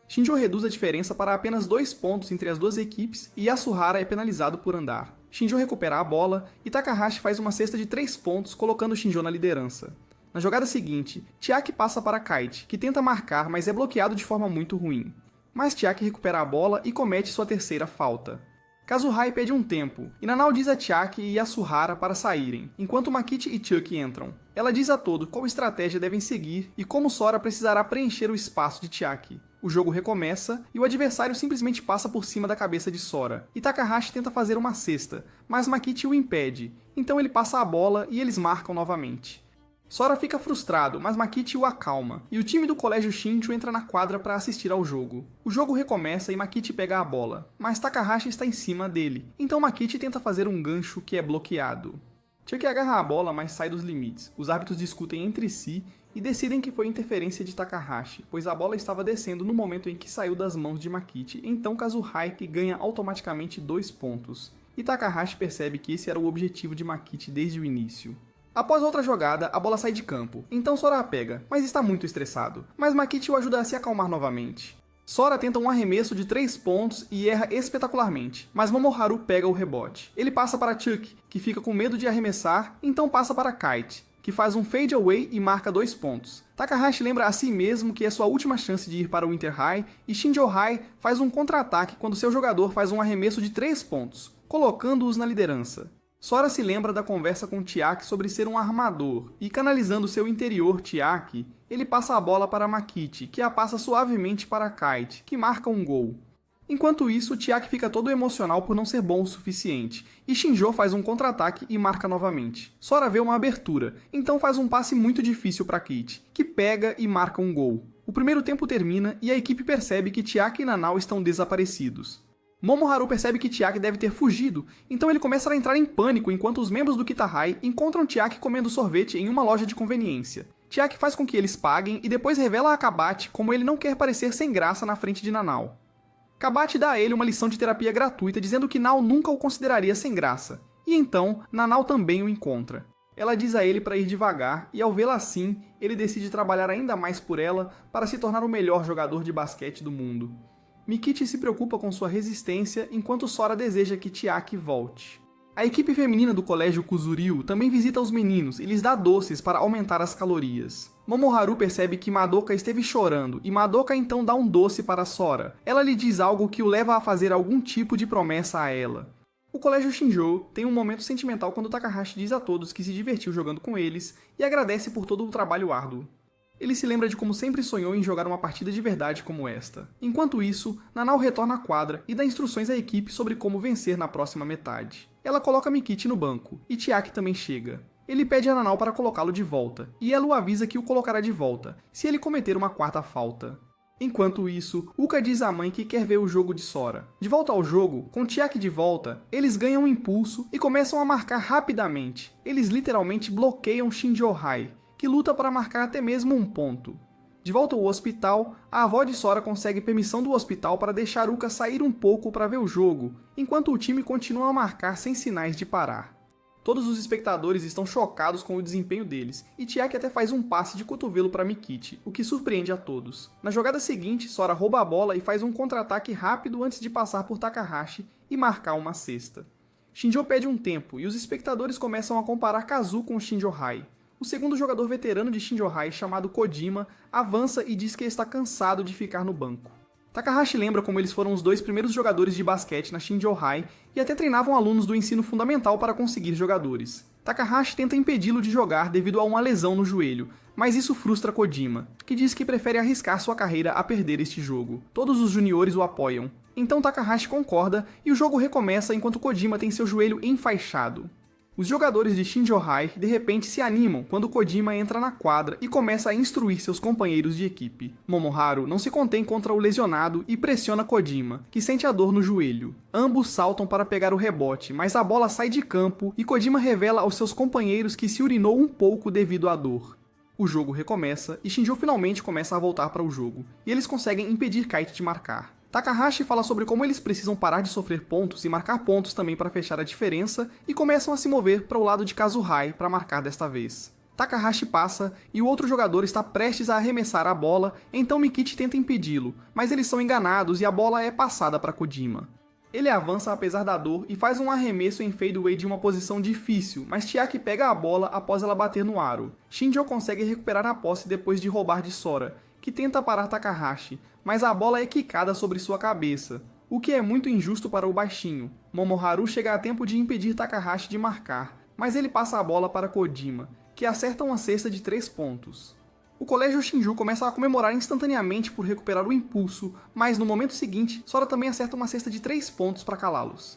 Shinjo reduz a diferença para apenas 2 pontos entre as duas equipes e Yasuhara é penalizado por andar. Shinjo recupera a bola e Takahashi faz uma cesta de 3 pontos colocando Shinjo na liderança. Na jogada seguinte, Chiaki passa para Kite, que tenta marcar mas é bloqueado de forma muito ruim. Mas Chiaki recupera a bola e comete sua terceira falta. Kazuhai pede um tempo, e Nanao diz a Chiaki e Yasuhara para saírem, enquanto Makichi e Chuck entram. Ela diz a todos qual estratégia devem seguir e como Sora precisará preencher o espaço de Chiaki. O jogo recomeça e o adversário simplesmente passa por cima da cabeça de Sora, e Takahashi tenta fazer uma cesta, mas Makichi o impede, então ele passa a bola e eles marcam novamente. Sora fica frustrado, mas Makichi o acalma, e o time do colégio Shinjo entra na quadra para assistir ao jogo. O jogo recomeça e Makichi pega a bola, mas Takahashi está em cima dele, então Makichi tenta fazer um gancho que é bloqueado. Chuck agarra a bola, mas sai dos limites. Os árbitros discutem entre si e decidem que foi interferência de Takahashi, pois a bola estava descendo no momento em que saiu das mãos de Makichi, então Kazuhai ganha automaticamente 2 pontos. E Takahashi percebe que esse era o objetivo de Makichi desde o início. Após outra jogada, a bola sai de campo, então Sora a pega, mas está muito estressado. Mas Makichi o ajuda a se acalmar novamente. Sora tenta um arremesso de 3 pontos e erra espetacularmente, mas Momoharu pega o rebote. Ele passa para Chuck, que fica com medo de arremessar, então passa para Kite, que faz um fade away e marca 2 pontos. Takahashi lembra a si mesmo que é sua última chance de ir para o Winter High, e Shinjo-Hai faz um contra-ataque quando seu jogador faz um arremesso de 3 pontos, colocando-os na liderança. Sora se lembra da conversa com Chiaki sobre ser um armador, e canalizando seu interior Chiaki, ele passa a bola para Makichi, que a passa suavemente para Kite, que marca um gol. Enquanto isso, Chiaki fica todo emocional por não ser bom o suficiente, e Shinjo faz um contra-ataque e marca novamente. Sora vê uma abertura, então faz um passe muito difícil para Kite, que pega e marca um gol. O primeiro tempo termina e a equipe percebe que Chiaki e Nanao estão desaparecidos. Momoharu percebe que Chiaki deve ter fugido, então ele começa a entrar em pânico enquanto os membros do Kitahai encontram Chiaki comendo sorvete em uma loja de conveniência. Chiaki faz com que eles paguem e depois revela a Kabate como ele não quer parecer sem graça na frente de Nanao. Kabate dá a ele uma lição de terapia gratuita dizendo que Nao nunca o consideraria sem graça, e então Nanao também o encontra. Ela diz a ele para ir devagar e ao vê-la assim, ele decide trabalhar ainda mais por ela para se tornar o melhor jogador de basquete do mundo. Mikichi se preocupa com sua resistência, enquanto Sora deseja que Chiaki volte. A equipe feminina do colégio Kuzuryu também visita os meninos e lhes dá doces para aumentar as calorias. Momoharu percebe que Madoka esteve chorando, e Madoka então dá um doce para Sora. Ela lhe diz algo que o leva a fazer algum tipo de promessa a ela. O colégio Shinjo tem um momento sentimental quando Takahashi diz a todos que se divertiu jogando com eles e agradece por todo o trabalho árduo. Ele se lembra de como sempre sonhou em jogar uma partida de verdade como esta. Enquanto isso, Nanao retorna à quadra e dá instruções à equipe sobre como vencer na próxima metade. Ela coloca Mikichi no banco, e Chiaki também chega. Ele pede a Nanao para colocá-lo de volta, e ela o avisa que o colocará de volta, se ele cometer uma 4ª falta. Enquanto isso, Uka diz à mãe que quer ver o jogo de Sora. De volta ao jogo, com Chiaki de volta, eles ganham um impulso e começam a marcar rapidamente. Eles literalmente bloqueiam Shinjo-Hai, que luta para marcar até mesmo um ponto. De volta ao hospital, a avó de Sora consegue permissão do hospital para deixar Uka sair um pouco para ver o jogo, enquanto o time continua a marcar sem sinais de parar. Todos os espectadores estão chocados com o desempenho deles, e Chiaki até faz um passe de cotovelo para Mikichi, o que surpreende a todos. Na jogada seguinte, Sora rouba a bola e faz um contra-ataque rápido antes de passar por Takahashi e marcar uma cesta. Shinjo pede um tempo, e os espectadores começam a comparar Kazu com Shinjo-Hai. O segundo jogador veterano de Shinjo-Hai, chamado Kojima, avança e diz que está cansado de ficar no banco. Takahashi lembra como eles foram os 2 primeiros jogadores de basquete na Shinjo-Hai e até treinavam alunos do ensino fundamental para conseguir jogadores. Takahashi tenta impedi-lo de jogar devido a uma lesão no joelho, mas isso frustra Kojima, que diz que prefere arriscar sua carreira a perder este jogo. Todos os juniores o apoiam. Então Takahashi concorda e o jogo recomeça enquanto Kojima tem seu joelho enfaixado. Os jogadores de Shinjo-Hai de repente se animam quando Kojima entra na quadra e começa a instruir seus companheiros de equipe. Momoharu não se contém contra o lesionado e pressiona Kojima, que sente a dor no joelho. Ambos saltam para pegar o rebote, mas a bola sai de campo e Kojima revela aos seus companheiros que se urinou um pouco devido à dor. O jogo recomeça e Shinjo finalmente começa a voltar para o jogo, e eles conseguem impedir Kite de marcar. Takahashi fala sobre como eles precisam parar de sofrer pontos e marcar pontos também para fechar a diferença, e começam a se mover para o lado de Kazuhai para marcar desta vez. Takahashi passa e o outro jogador está prestes a arremessar a bola, então Mikichi tenta impedi-lo, mas eles são enganados e a bola é passada para Kojima. Ele avança apesar da dor e faz um arremesso em fadeaway de uma posição difícil, mas Chiaki pega a bola após ela bater no aro. Shinjo consegue recuperar a posse depois de roubar de Sora, que tenta parar Takahashi, mas a bola é quicada sobre sua cabeça, o que é muito injusto para o baixinho. Momoharu chega a tempo de impedir Takahashi de marcar, mas ele passa a bola para Kojima, que acerta uma cesta de 3 pontos. O colégio Shinju começa a comemorar instantaneamente por recuperar o impulso, mas no momento seguinte, Sora também acerta uma cesta de 3 pontos para calá-los.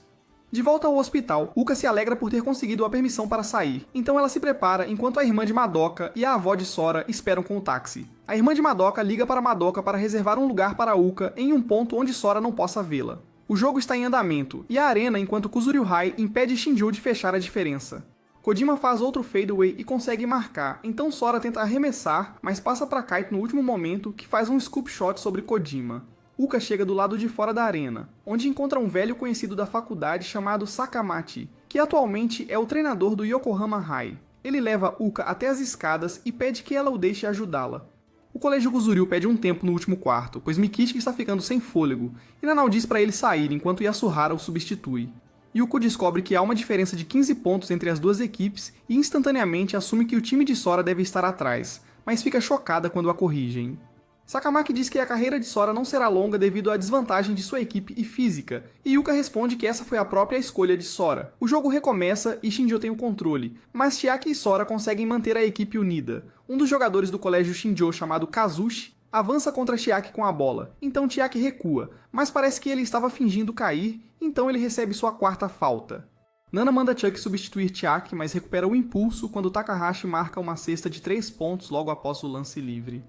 De volta ao hospital, Uka se alegra por ter conseguido a permissão para sair, então ela se prepara enquanto a irmã de Madoka e a avó de Sora esperam com o táxi. A irmã de Madoka liga para Madoka para reservar um lugar para Uka em um ponto onde Sora não possa vê-la. O jogo está em andamento, e a arena enquanto Kuzuryu-Hai impede Shinju de fechar a diferença. Kojima faz outro fadeaway e consegue marcar, então Sora tenta arremessar, mas passa para Kaito no último momento, que faz um scoop shot sobre Kojima. Uka chega do lado de fora da arena, onde encontra um velho conhecido da faculdade chamado Sakamaki, que atualmente é o treinador do Yokohama High. Ele leva Uka até as escadas e pede que ela o deixe ajudá-la. O colégio Kuzuryu pede um tempo no último quarto, pois Mikichi está ficando sem fôlego, e Nanao diz para ele sair enquanto Yasuhara o substitui. Yuko descobre que há uma diferença de 15 pontos entre as duas equipes e instantaneamente assume que o time de Sora deve estar atrás, mas fica chocada quando a corrigem. Sakamaki diz que a carreira de Sora não será longa devido à desvantagem de sua equipe e física, e Yuka responde que essa foi a própria escolha de Sora. O jogo recomeça e Shinjo tem o controle, mas Chiaki e Sora conseguem manter a equipe unida. Um dos jogadores do colégio Shinjo, chamado Kazushi, avança contra Chiaki com a bola, então Chiaki recua, mas parece que ele estava fingindo cair, então ele recebe sua 4ª falta. Nana manda Chuck substituir Chiaki, mas recupera o impulso quando Takahashi marca uma cesta de 3 pontos logo após o lance livre.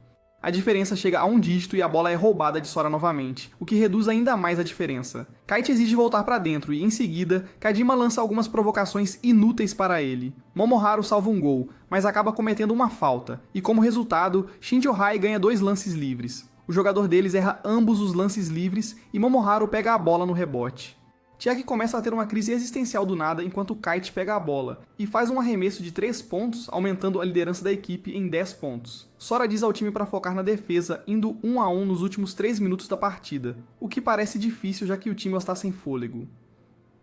A diferença chega a um dígito e a bola é roubada de Sora novamente, o que reduz ainda mais a diferença. Kite exige voltar para dentro e, em seguida, Kajima lança algumas provocações inúteis para ele. Momoharu salva um gol, mas acaba cometendo uma falta, e como resultado, Shinjo-Hai ganha 2 lances livres. O jogador deles erra ambos os lances livres e Momoharu pega a bola no rebote. Chiaki começa a ter uma crise existencial do nada enquanto Kite pega a bola, e faz um arremesso de 3 pontos, aumentando a liderança da equipe em 10 pontos. Sora diz ao time para focar na defesa, indo 1 a 1 nos últimos 3 minutos da partida, o que parece difícil já que o time está sem fôlego.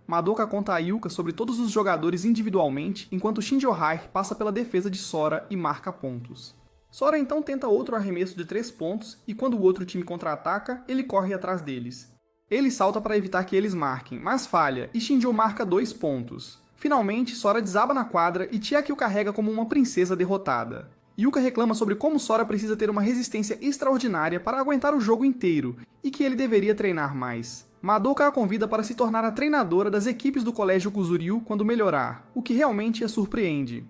Madoka conta a Yuka sobre todos os jogadores individualmente, enquanto Shinjo-Hai passa pela defesa de Sora e marca pontos. Sora então tenta outro arremesso de 3 pontos, e quando o outro time contra-ataca, ele corre atrás deles. Ele salta para evitar que eles marquem, mas falha, e Shinjo marca 2 pontos. Finalmente, Sora desaba na quadra e Chiaki o carrega como uma princesa derrotada. Yuka reclama sobre como Sora precisa ter uma resistência extraordinária para aguentar o jogo inteiro, e que ele deveria treinar mais. Madoka a convida para se tornar a treinadora das equipes do colégio Kuzuryu quando melhorar, o que realmente a surpreende.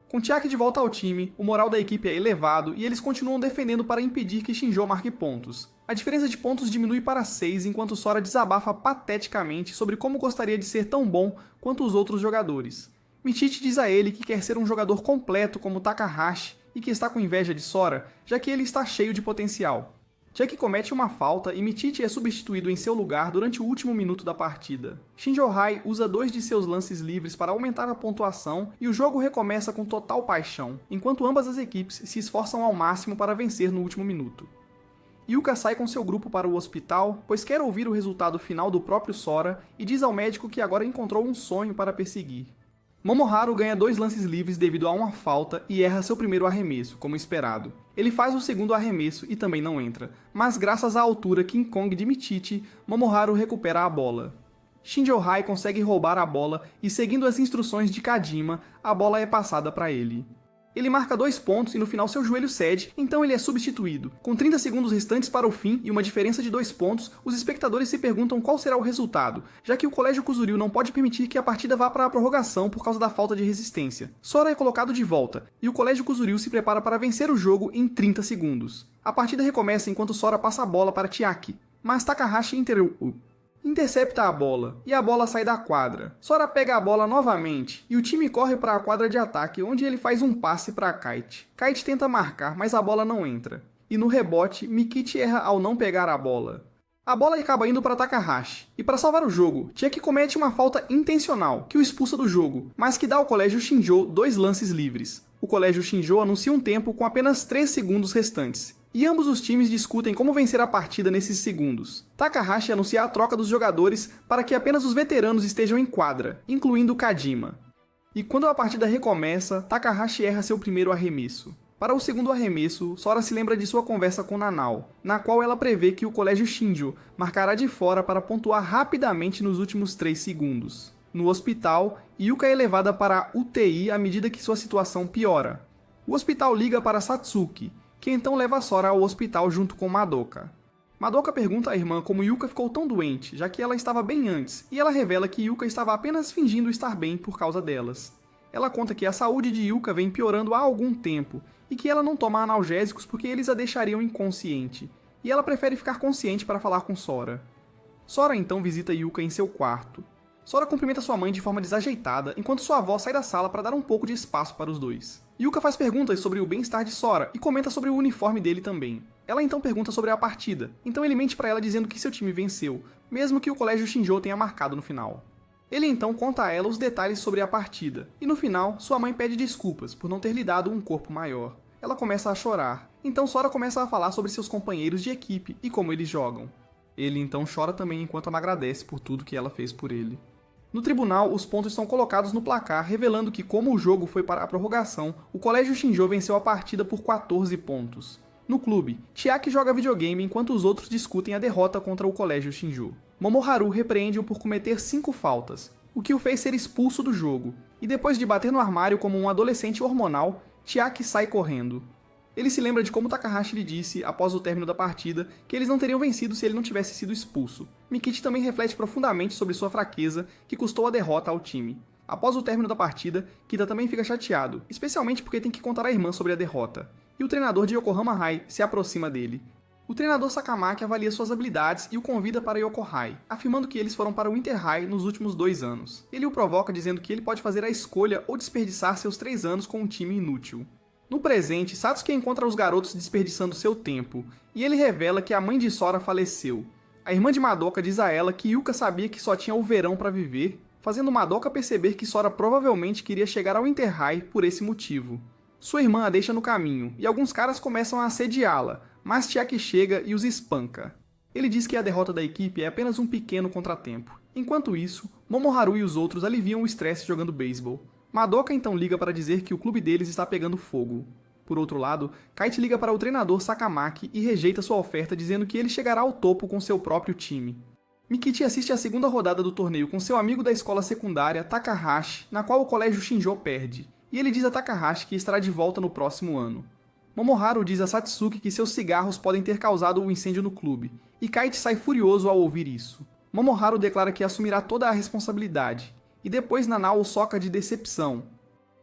Com Chiaki de volta ao time, o moral da equipe é elevado e eles continuam defendendo para impedir que Shinjo marque pontos. A diferença de pontos diminui para 6 enquanto Sora desabafa pateticamente sobre como gostaria de ser tão bom quanto os outros jogadores. Michichi diz a ele que quer ser um jogador completo como Takahashi e que está com inveja de Sora, já que ele está cheio de potencial. Chuck comete uma falta e Michichi é substituído em seu lugar durante o último minuto da partida. Shinjo-Hai usa 2 de seus lances livres para aumentar a pontuação e o jogo recomeça com total paixão, enquanto ambas as equipes se esforçam ao máximo para vencer no último minuto. Yuka sai com seu grupo para o hospital, pois quer ouvir o resultado final do próprio Sora e diz ao médico que agora encontrou um sonho para perseguir. Momoharu ganha 2 lances livres devido a uma falta e erra seu primeiro arremesso, como esperado. Ele faz o segundo arremesso e também não entra, mas graças à altura King Kong de Michichi, Momoharu recupera a bola. Shinjo-Hai consegue roubar a bola e, seguindo as instruções de Kajima, a bola é passada para ele. Ele marca 2 pontos e no final seu joelho cede, então ele é substituído. Com 30 segundos restantes para o fim e uma diferença de 2 pontos, os espectadores se perguntam qual será o resultado, já que o Colégio Kuzuryu não pode permitir que a partida vá para a prorrogação por causa da falta de resistência. Sora é colocado de volta, e o Colégio Kuzuryu se prepara para vencer o jogo em 30 segundos. A partida recomeça enquanto Sora passa a bola para Chiaki, mas Takahashi intercepta a bola, e a bola sai da quadra. Sora pega a bola novamente, e o time corre para a quadra de ataque, onde ele faz um passe para Kite. Kite tenta marcar, mas a bola não entra. E no rebote, Mikichi erra ao não pegar a bola. A bola acaba indo para Takahashi, e para salvar o jogo, Chiaki comete uma falta intencional, que o expulsa do jogo, mas que dá ao Colégio Shinjo 2 lances livres. O Colégio Shinjo anuncia um tempo com apenas 3 segundos restantes. E ambos os times discutem como vencer a partida nesses segundos. Takahashi anuncia a troca dos jogadores para que apenas os veteranos estejam em quadra, incluindo Kajima. E quando a partida recomeça, Takahashi erra seu primeiro arremesso. Para o segundo arremesso, Sora se lembra de sua conversa com Nanao, na qual ela prevê que o Colégio Shinjo marcará de fora para pontuar rapidamente nos últimos 3 segundos. No hospital, Yuka é levada para a UTI à medida que sua situação piora. O hospital liga para Satsuki, que então leva Sora ao hospital junto com Madoka. Madoka pergunta à irmã como Yuka ficou tão doente, já que ela estava bem antes, e ela revela que Yuka estava apenas fingindo estar bem por causa delas. Ela conta que a saúde de Yuka vem piorando há algum tempo, e que ela não toma analgésicos porque eles a deixariam inconsciente, e ela prefere ficar consciente para falar com Sora. Sora então visita Yuka em seu quarto. Sora cumprimenta sua mãe de forma desajeitada, enquanto sua avó sai da sala para dar um pouco de espaço para os dois. Yuka faz perguntas sobre o bem-estar de Sora e comenta sobre o uniforme dele também. Ela então pergunta sobre a partida, então ele mente para ela dizendo que seu time venceu, mesmo que o Colégio Shinjo tenha marcado no final. Ele então conta a ela os detalhes sobre a partida, e no final, sua mãe pede desculpas por não ter lhe dado um corpo maior. Ela começa a chorar, então Sora começa a falar sobre seus companheiros de equipe e como eles jogam. Ele então chora também enquanto ela agradece por tudo que ela fez por ele. No tribunal, os pontos são colocados no placar, revelando que, como o jogo foi para a prorrogação, o Colégio Shinjo venceu a partida por 14 pontos. No clube, Chiaki joga videogame enquanto os outros discutem a derrota contra o Colégio Shinjo. Momoharu repreende-o por cometer 5 faltas, o que o fez ser expulso do jogo, e depois de bater no armário como um adolescente hormonal, Chiaki sai correndo. Ele se lembra de como Takahashi lhe disse, após o término da partida, que eles não teriam vencido se ele não tivesse sido expulso. Mikichi também reflete profundamente sobre sua fraqueza, que custou a derrota ao time. Após o término da partida, Kita também fica chateado, especialmente porque tem que contar à irmã sobre a derrota. E o treinador de Yokohama High se aproxima dele. O treinador Sakamaki avalia suas habilidades e o convida para Yoko High, afirmando que eles foram para o Inter High nos últimos 2 anos. Ele o provoca dizendo que ele pode fazer a escolha ou desperdiçar seus 3 anos com um time inútil. No presente, Satsuki encontra os garotos desperdiçando seu tempo, e ele revela que a mãe de Sora faleceu. A irmã de Madoka diz a ela que Yuka sabia que só tinha o verão para viver, fazendo Madoka perceber que Sora provavelmente queria chegar ao Inter High por esse motivo. Sua irmã a deixa no caminho, e alguns caras começam a assediá-la, mas Chiaki chega e os espanca. Ele diz que a derrota da equipe é apenas um pequeno contratempo. Enquanto isso, Momoharu e os outros aliviam o estresse jogando beisebol. Madoka então liga para dizer que o clube deles está pegando fogo. Por outro lado, Kite liga para o treinador Sakamaki e rejeita sua oferta dizendo que ele chegará ao topo com seu próprio time. Mikichi assiste à segunda rodada do torneio com seu amigo da escola secundária, Takahashi, na qual o Colégio Shinjo perde, e ele diz a Takahashi que estará de volta no próximo ano. Momoharu diz a Satsuki que seus cigarros podem ter causado o incêndio no clube, e Kite sai furioso ao ouvir isso. Momoharu declara que assumirá toda a responsabilidade, e depois Nanao o soca de decepção.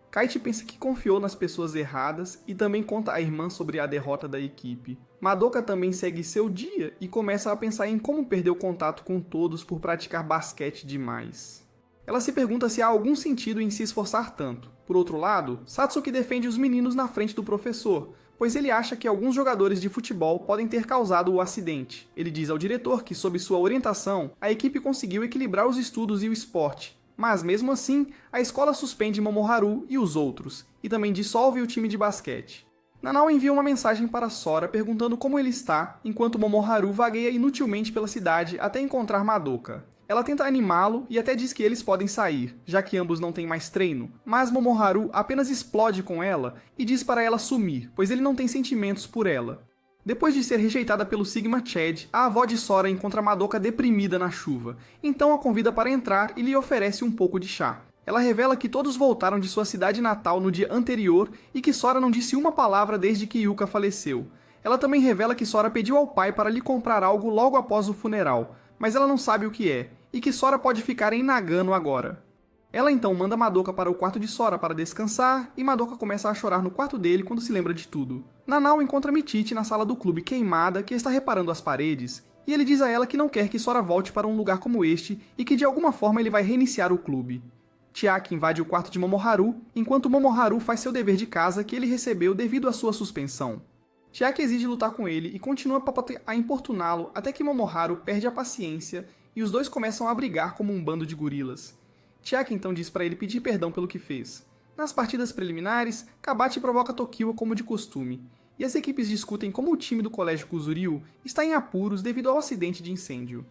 Kite pensa que confiou nas pessoas erradas e também conta à irmã sobre a derrota da equipe. Madoka também segue seu dia e começa a pensar em como perdeu contato com todos por praticar basquete demais. Ela se pergunta se há algum sentido em se esforçar tanto. Por outro lado, Satsuki defende os meninos na frente do professor, pois ele acha que alguns jogadores de futebol podem ter causado o acidente. Ele diz ao diretor que, sob sua orientação, a equipe conseguiu equilibrar os estudos e o esporte. Mas, mesmo assim, a escola suspende Momoharu e os outros, e também dissolve o time de basquete. Nanao envia uma mensagem para Sora perguntando como ele está, enquanto Momoharu vagueia inutilmente pela cidade até encontrar Madoka. Ela tenta animá-lo e até diz que eles podem sair, já que ambos não têm mais treino, mas Momoharu apenas explode com ela e diz para ela sumir, pois ele não tem sentimentos por ela. Depois de ser rejeitada pelo Sigma Chad, a avó de Sora encontra Madoka deprimida na chuva, então a convida para entrar e lhe oferece um pouco de chá. Ela revela que todos voltaram de sua cidade natal no dia anterior e que Sora não disse uma palavra desde que Yuka faleceu. Ela também revela que Sora pediu ao pai para lhe comprar algo logo após o funeral, mas ela não sabe o que é, e que Sora pode ficar em Nagano agora. Ela então manda Madoka para o quarto de Sora para descansar, e Madoka começa a chorar no quarto dele quando se lembra de tudo. Nanao encontra Michichi na sala do clube queimada, que está reparando as paredes, e ele diz a ela que não quer que Sora volte para um lugar como este e que de alguma forma ele vai reiniciar o clube. Chiaki invade o quarto de Momoharu, enquanto Momoharu faz seu dever de casa que ele recebeu devido à sua suspensão. Chiaki exige lutar com ele e continua a importuná-lo até que Momoharu perde a paciência e os dois começam a brigar como um bando de gorilas. Chiaki então diz para ele pedir perdão pelo que fez. Nas partidas preliminares, Kabachi provoca Tokiwa como de costume, e as equipes discutem como o time do colégio Kuzuryu está em apuros devido ao acidente de incêndio.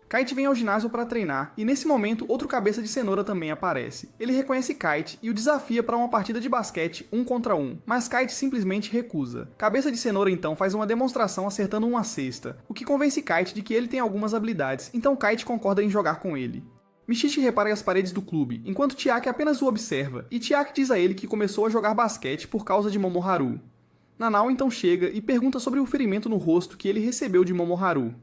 Kite vem ao ginásio para treinar, e nesse momento outro cabeça de cenoura também aparece. Ele reconhece Kite e o desafia para uma partida de basquete 1 contra 1, mas Kite simplesmente recusa. Cabeça de cenoura então faz uma demonstração acertando uma cesta, o que convence Kite de que ele tem algumas habilidades, então Kite concorda em jogar com ele. Michichi repara as paredes do clube, enquanto Chiaki apenas o observa, e Chiaki diz a ele que começou a jogar basquete por causa de Momoharu. Nanao então chega e pergunta sobre o ferimento no rosto que ele recebeu de Momoharu.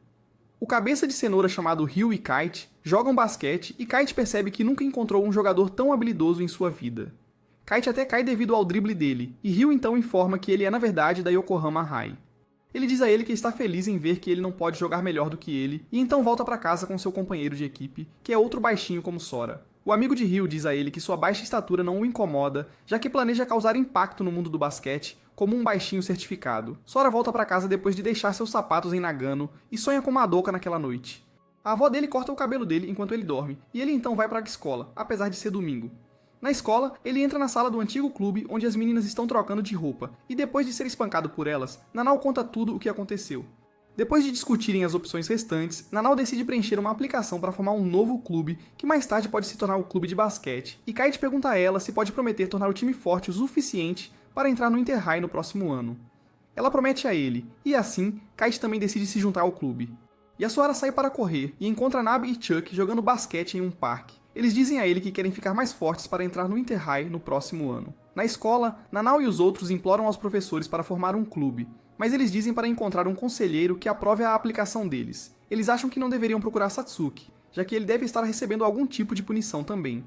O cabeça de cenoura chamado Ryu e Kite jogam basquete e Kite percebe que nunca encontrou um jogador tão habilidoso em sua vida. Kite até cai devido ao drible dele, e Ryu então informa que ele é na verdade da Yokohama High. Ele diz a ele que está feliz em ver que ele não pode jogar melhor do que ele, e então volta para casa com seu companheiro de equipe, que é outro baixinho como Sora. O amigo de Ryu diz a ele que sua baixa estatura não o incomoda, já que planeja causar impacto no mundo do basquete como um baixinho certificado. Sora volta para casa depois de deixar seus sapatos em Nagano e sonha com Madoka naquela noite. A avó dele corta o cabelo dele enquanto ele dorme, e ele então vai para a escola, apesar de ser domingo. Na escola, ele entra na sala do antigo clube onde as meninas estão trocando de roupa, e depois de ser espancado por elas, Nanao conta tudo o que aconteceu. Depois de discutirem as opções restantes, Nanao decide preencher uma aplicação para formar um novo clube, que mais tarde pode se tornar o clube de basquete, e Kite pergunta a ela se pode prometer tornar o time forte o suficiente para entrar no Inter-High no próximo ano. Ela promete a ele, e assim, Kite também decide se juntar ao clube. Yasuhara sai para correr e encontra Nabe e Chuck jogando basquete em um parque. Eles dizem a ele que querem ficar mais fortes para entrar no Inter-High no próximo ano. Na escola, Nanao e os outros imploram aos professores para formar um clube, mas eles dizem para encontrar um conselheiro que aprove a aplicação deles. Eles acham que não deveriam procurar Satsuki, já que ele deve estar recebendo algum tipo de punição também.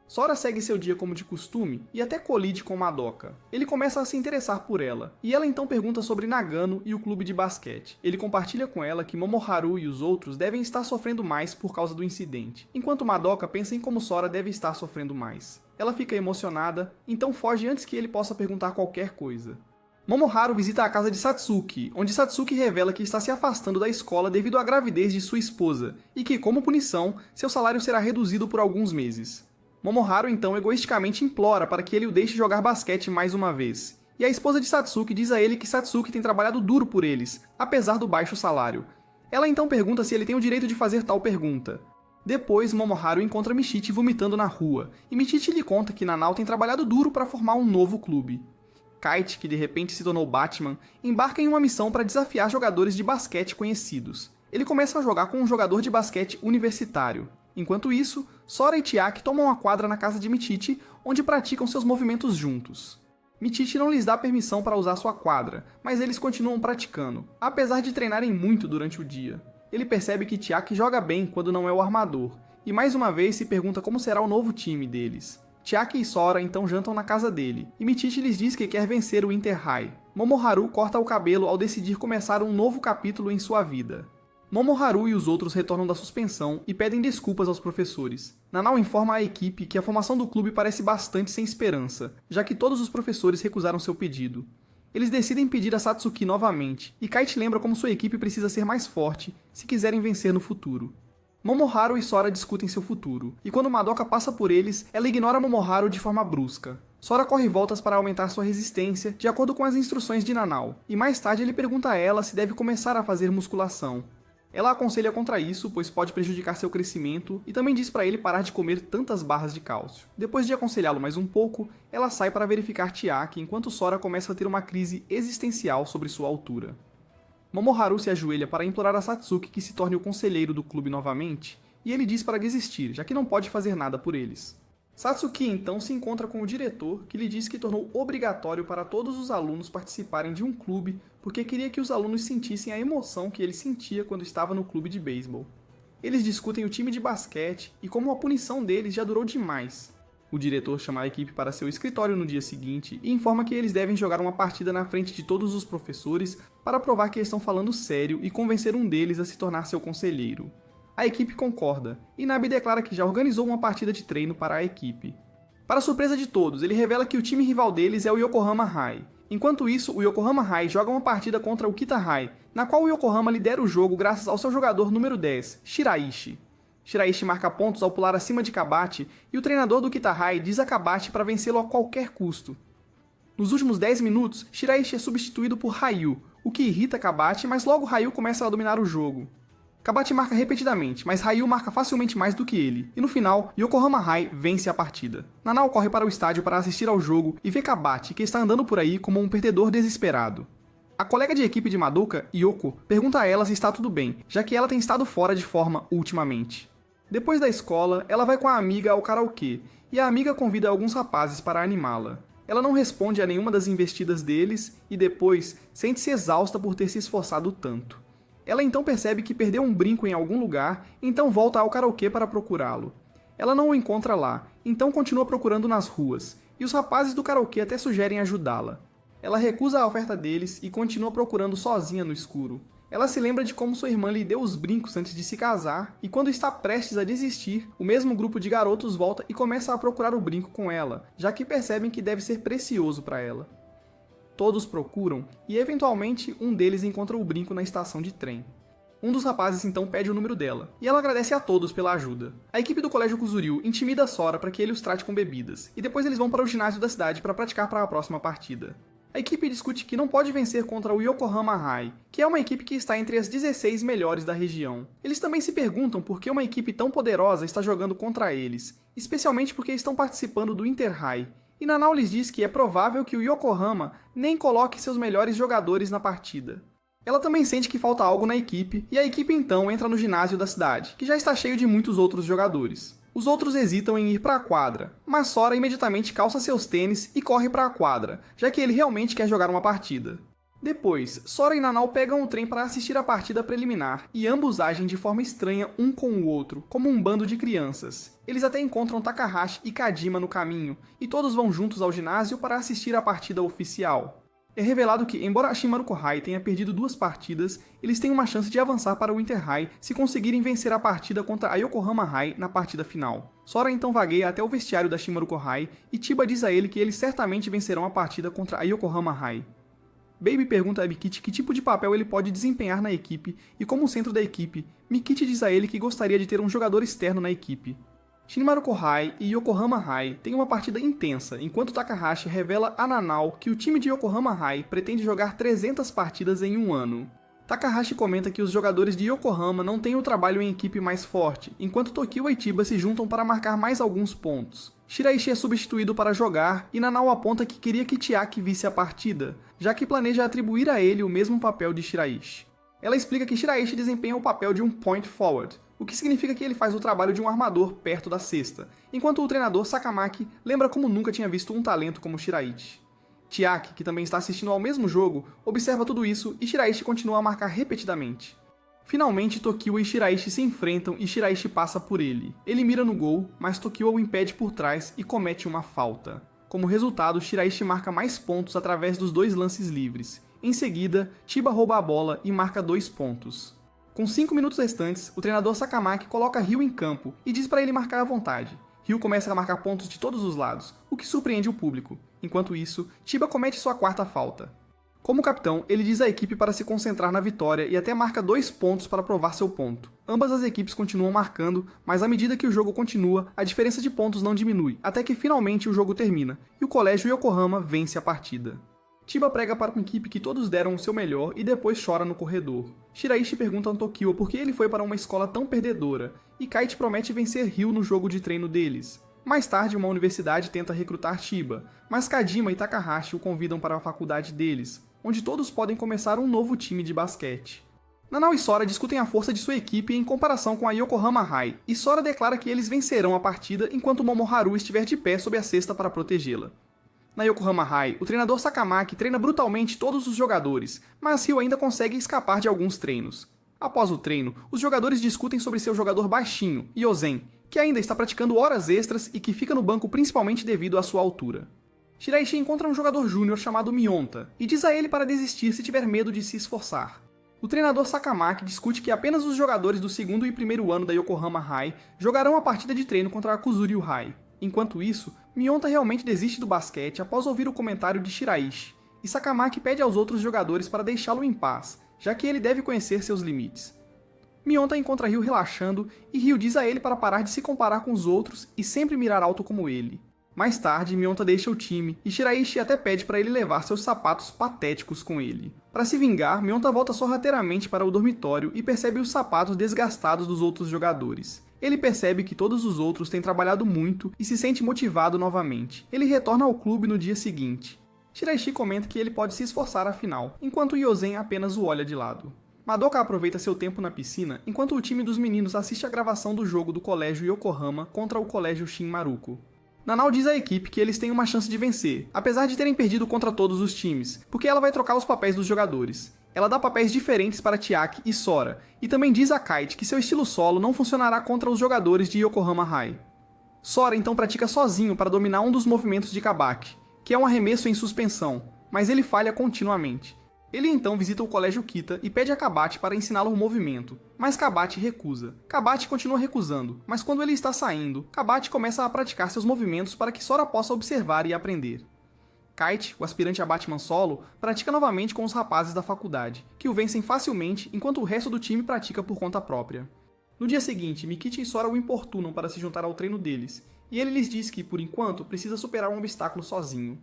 Sora segue seu dia como de costume e até colide com Madoka. Ele começa a se interessar por ela, e ela então pergunta sobre Nagano e o clube de basquete. Ele compartilha com ela que Momoharu e os outros devem estar sofrendo mais por causa do incidente, enquanto Madoka pensa em como Sora deve estar sofrendo mais. Ela fica emocionada, então foge antes que ele possa perguntar qualquer coisa. Momoharu visita a casa de Satsuki, onde Satsuki revela que está se afastando da escola devido à gravidez de sua esposa, e que, como punição, seu salário será reduzido por alguns meses. Momoharu então egoisticamente implora para que ele o deixe jogar basquete mais uma vez. E a esposa de Satsuki diz a ele que Satsuki tem trabalhado duro por eles, apesar do baixo salário. Ela então pergunta se ele tem o direito de fazer tal pergunta. Depois, Momoharu encontra Michichi vomitando na rua, e Michichi lhe conta que Nanao tem trabalhado duro para formar um novo clube. Kite, que de repente se tornou Batman, embarca em uma missão para desafiar jogadores de basquete conhecidos. Ele começa a jogar com um jogador de basquete universitário. Enquanto isso, Sora e Chiaki tomam a quadra na casa de Michichi, onde praticam seus movimentos juntos. Michichi não lhes dá permissão para usar sua quadra, mas eles continuam praticando, apesar de treinarem muito durante o dia. Ele percebe que Chiaki joga bem quando não é o armador, e mais uma vez se pergunta como será o novo time deles. Chiaki e Sora então jantam na casa dele, e Michichi lhes diz que quer vencer o Inter-High. Momoharu corta o cabelo ao decidir começar um novo capítulo em sua vida. Momoharu e os outros retornam da suspensão e pedem desculpas aos professores. Nanao informa à equipe que a formação do clube parece bastante sem esperança, já que todos os professores recusaram seu pedido. Eles decidem pedir a Satsuki novamente, e Kite lembra como sua equipe precisa ser mais forte se quiserem vencer no futuro. Momoharu e Sora discutem seu futuro, e quando Madoka passa por eles, ela ignora Momoharu de forma brusca. Sora corre voltas para aumentar sua resistência, de acordo com as instruções de Nanao, e mais tarde ele pergunta a ela se deve começar a fazer musculação. Ela aconselha contra isso, pois pode prejudicar seu crescimento, e também diz para ele parar de comer tantas barras de cálcio. Depois de aconselhá-lo mais um pouco, ela sai para verificar Chiaki enquanto Sora começa a ter uma crise existencial sobre sua altura. Momoharu se ajoelha para implorar a Satsuki que se torne o conselheiro do clube novamente, e ele diz para desistir, já que não pode fazer nada por eles. Satsuki então se encontra com o diretor, que lhe diz que tornou obrigatório para todos os alunos participarem de um clube porque queria que os alunos sentissem a emoção que ele sentia quando estava no clube de beisebol. Eles discutem o time de basquete e como a punição deles já durou demais. O diretor chama a equipe para seu escritório no dia seguinte e informa que eles devem jogar uma partida na frente de todos os professores para provar que eles estão falando sério e convencer um deles a se tornar seu conselheiro. A equipe concorda, e Nabe declara que já organizou uma partida de treino para a equipe. Para surpresa de todos, ele revela que o time rival deles é o Yokohama High. Enquanto isso, o Yokohama High joga uma partida contra o Kita High, na qual o Yokohama lidera o jogo graças ao seu jogador número 10, Shiraishi. Shiraishi marca pontos ao pular acima de Kabachi, e o treinador do Kita High diz a Kabachi para vencê-lo a qualquer custo. Nos últimos 10 minutos, Shiraishi é substituído por Ryu, o que irrita Kabachi, mas logo Ryu começa a dominar o jogo. Kabachi marca repetidamente, mas Ryu marca facilmente mais do que ele, e no final, Yokohama High vence a partida. Nanao corre para o estádio para assistir ao jogo e vê Kabachi, que está andando por aí como um perdedor desesperado. A colega de equipe de Madoka, Yoko, pergunta a ela se está tudo bem, já que ela tem estado fora de forma ultimamente. Depois da escola, ela vai com a amiga ao karaokê, e a amiga convida alguns rapazes para animá-la. Ela não responde a nenhuma das investidas deles, e depois sente-se exausta por ter se esforçado tanto. Ela então percebe que perdeu um brinco em algum lugar, então volta ao karaokê para procurá-lo. Ela não o encontra lá, então continua procurando nas ruas, e os rapazes do karaokê até sugerem ajudá-la. Ela recusa a oferta deles e continua procurando sozinha no escuro. Ela se lembra de como sua irmã lhe deu os brincos antes de se casar, e quando está prestes a desistir, o mesmo grupo de garotos volta e começa a procurar o brinco com ela, já que percebem que deve ser precioso para ela. Todos procuram, e eventualmente um deles encontra o brinco na estação de trem. Um dos rapazes então pede o número dela, e ela agradece a todos pela ajuda. A equipe do colégio Kuzuryu intimida Sora para que ele os trate com bebidas, e depois eles vão para o ginásio da cidade para praticar para a próxima partida. A equipe discute que não pode vencer contra o Yokohama High, que é uma equipe que está entre as 16 melhores da região. Eles também se perguntam por que uma equipe tão poderosa está jogando contra eles, especialmente porque estão participando do Inter High, e Nanao lhes diz que é provável que o Yokohama nem coloque seus melhores jogadores na partida. Ela também sente que falta algo na equipe, e a equipe então entra no ginásio da cidade, que já está cheio de muitos outros jogadores. Os outros hesitam em ir para a quadra, mas Sora imediatamente calça seus tênis e corre para a quadra, já que ele realmente quer jogar uma partida. Depois, Sora e Nanao pegam o trem para assistir a partida preliminar, e ambos agem de forma estranha um com o outro, como um bando de crianças. Eles até encontram Takahashi e Kajima no caminho, e todos vão juntos ao ginásio para assistir a partida oficial. É revelado que, embora a Shimaruko High tenha perdido 2 partidas, eles têm uma chance de avançar para o Inter High se conseguirem vencer a partida contra a Yokohama High na partida final. Sora então vagueia até o vestiário da Shimaruko High, e Chiba diz a ele que eles certamente vencerão a partida contra a Yokohama High. Baby pergunta a Mikichi que tipo de papel ele pode desempenhar na equipe, e como centro da equipe, Mikichi diz a ele que gostaria de ter um jogador externo na equipe. Shinmaruko High e Yokohama High têm uma partida intensa, enquanto Takahashi revela a Nanao que o time de Yokohama High pretende jogar 300 partidas em um ano. Takahashi comenta que os jogadores de Yokohama não têm o trabalho em equipe mais forte, enquanto Tokio e Chiba se juntam para marcar mais alguns pontos. Shiraishi é substituído para jogar, e Nanao aponta que queria que Chiaki visse a partida, já que planeja atribuir a ele o mesmo papel de Shiraishi. Ela explica que Shiraishi desempenha o papel de um point forward, o que significa que ele faz o trabalho de um armador perto da cesta, enquanto o treinador Sakamaki lembra como nunca tinha visto um talento como Shiraishi. Chiaki, que também está assistindo ao mesmo jogo, observa tudo isso e Shiraishi continua a marcar repetidamente. Finalmente, Tokio e Shiraishi se enfrentam e Shiraishi passa por ele. Ele mira no gol, mas Tokio o impede por trás e comete uma falta. Como resultado, Shiraishi marca mais pontos através dos 2 lances livres. Em seguida, Chiba rouba a bola e marca 2 pontos. Com 5 minutos restantes, o treinador Sakamaki coloca Ryu em campo e diz para ele marcar à vontade. Ryu começa a marcar pontos de todos os lados, o que surpreende o público. Enquanto isso, Chiba comete sua 4ª falta. Como capitão, ele diz à equipe para se concentrar na vitória e até marca 2 pontos para provar seu ponto. Ambas as equipes continuam marcando, mas à medida que o jogo continua, a diferença de pontos não diminui, até que finalmente o jogo termina, e o colégio Yokohama vence a partida. Chiba prega para uma equipe que todos deram o seu melhor e depois chora no corredor. Shiraishi pergunta a Tokyo por que ele foi para uma escola tão perdedora, e Kite promete vencer Ryu no jogo de treino deles. Mais tarde, uma universidade tenta recrutar Chiba, mas Kajima e Takahashi o convidam para a faculdade deles, onde todos podem começar um novo time de basquete. Nanao e Sora discutem a força de sua equipe em comparação com a Yokohama High, e Sora declara que eles vencerão a partida enquanto Momoharu estiver de pé sob a cesta para protegê-la. Na Yokohama High, o treinador Sakamaki treina brutalmente todos os jogadores, mas Ryu ainda consegue escapar de alguns treinos. Após o treino, os jogadores discutem sobre seu jogador baixinho, Yozen, que ainda está praticando horas extras e que fica no banco principalmente devido à sua altura. Shiraishi encontra um jogador júnior chamado Mionta, e diz a ele para desistir se tiver medo de se esforçar. O treinador Sakamaki discute que apenas os jogadores do segundo e primeiro ano da Yokohama High jogarão a partida de treino contra a Kuzuryu High. Enquanto isso, Mionta realmente desiste do basquete após ouvir o comentário de Shiraishi, e Sakamaki pede aos outros jogadores para deixá-lo em paz, já que ele deve conhecer seus limites. Mionta encontra Ryu relaxando e Ryu diz a ele para parar de se comparar com os outros e sempre mirar alto como ele. Mais tarde, Mionta deixa o time e Shiraishi até pede para ele levar seus sapatos patéticos com ele. Para se vingar, Mionta volta sorrateiramente para o dormitório e percebe os sapatos desgastados dos outros jogadores. Ele percebe que todos os outros têm trabalhado muito e se sente motivado novamente. Ele retorna ao clube no dia seguinte. Shiraishi comenta que ele pode se esforçar afinal, enquanto Yozen apenas o olha de lado. Madoka aproveita seu tempo na piscina enquanto o time dos meninos assiste a gravação do jogo do colégio Yokohama contra o colégio Shinmaruko. Nanao diz à equipe que eles têm uma chance de vencer, apesar de terem perdido contra todos os times, porque ela vai trocar os papéis dos jogadores. Ela dá papéis diferentes para Chiaki e Sora, e também diz a Kite que seu estilo solo não funcionará contra os jogadores de Yokohama High. Sora então pratica sozinho para dominar um dos movimentos de Kabaki, que é um arremesso em suspensão, mas ele falha continuamente. Ele então visita o colégio Kita e pede a Kabate para ensiná-lo o movimento, mas Kabate recusa. Kabate continua recusando, mas quando ele está saindo, Kabate começa a praticar seus movimentos para que Sora possa observar e aprender. Kite, o aspirante a Batman solo, pratica novamente com os rapazes da faculdade, que o vencem facilmente enquanto o resto do time pratica por conta própria. No dia seguinte, Mikichi e Sora o importunam para se juntar ao treino deles, e ele lhes diz que, por enquanto, precisa superar um obstáculo sozinho.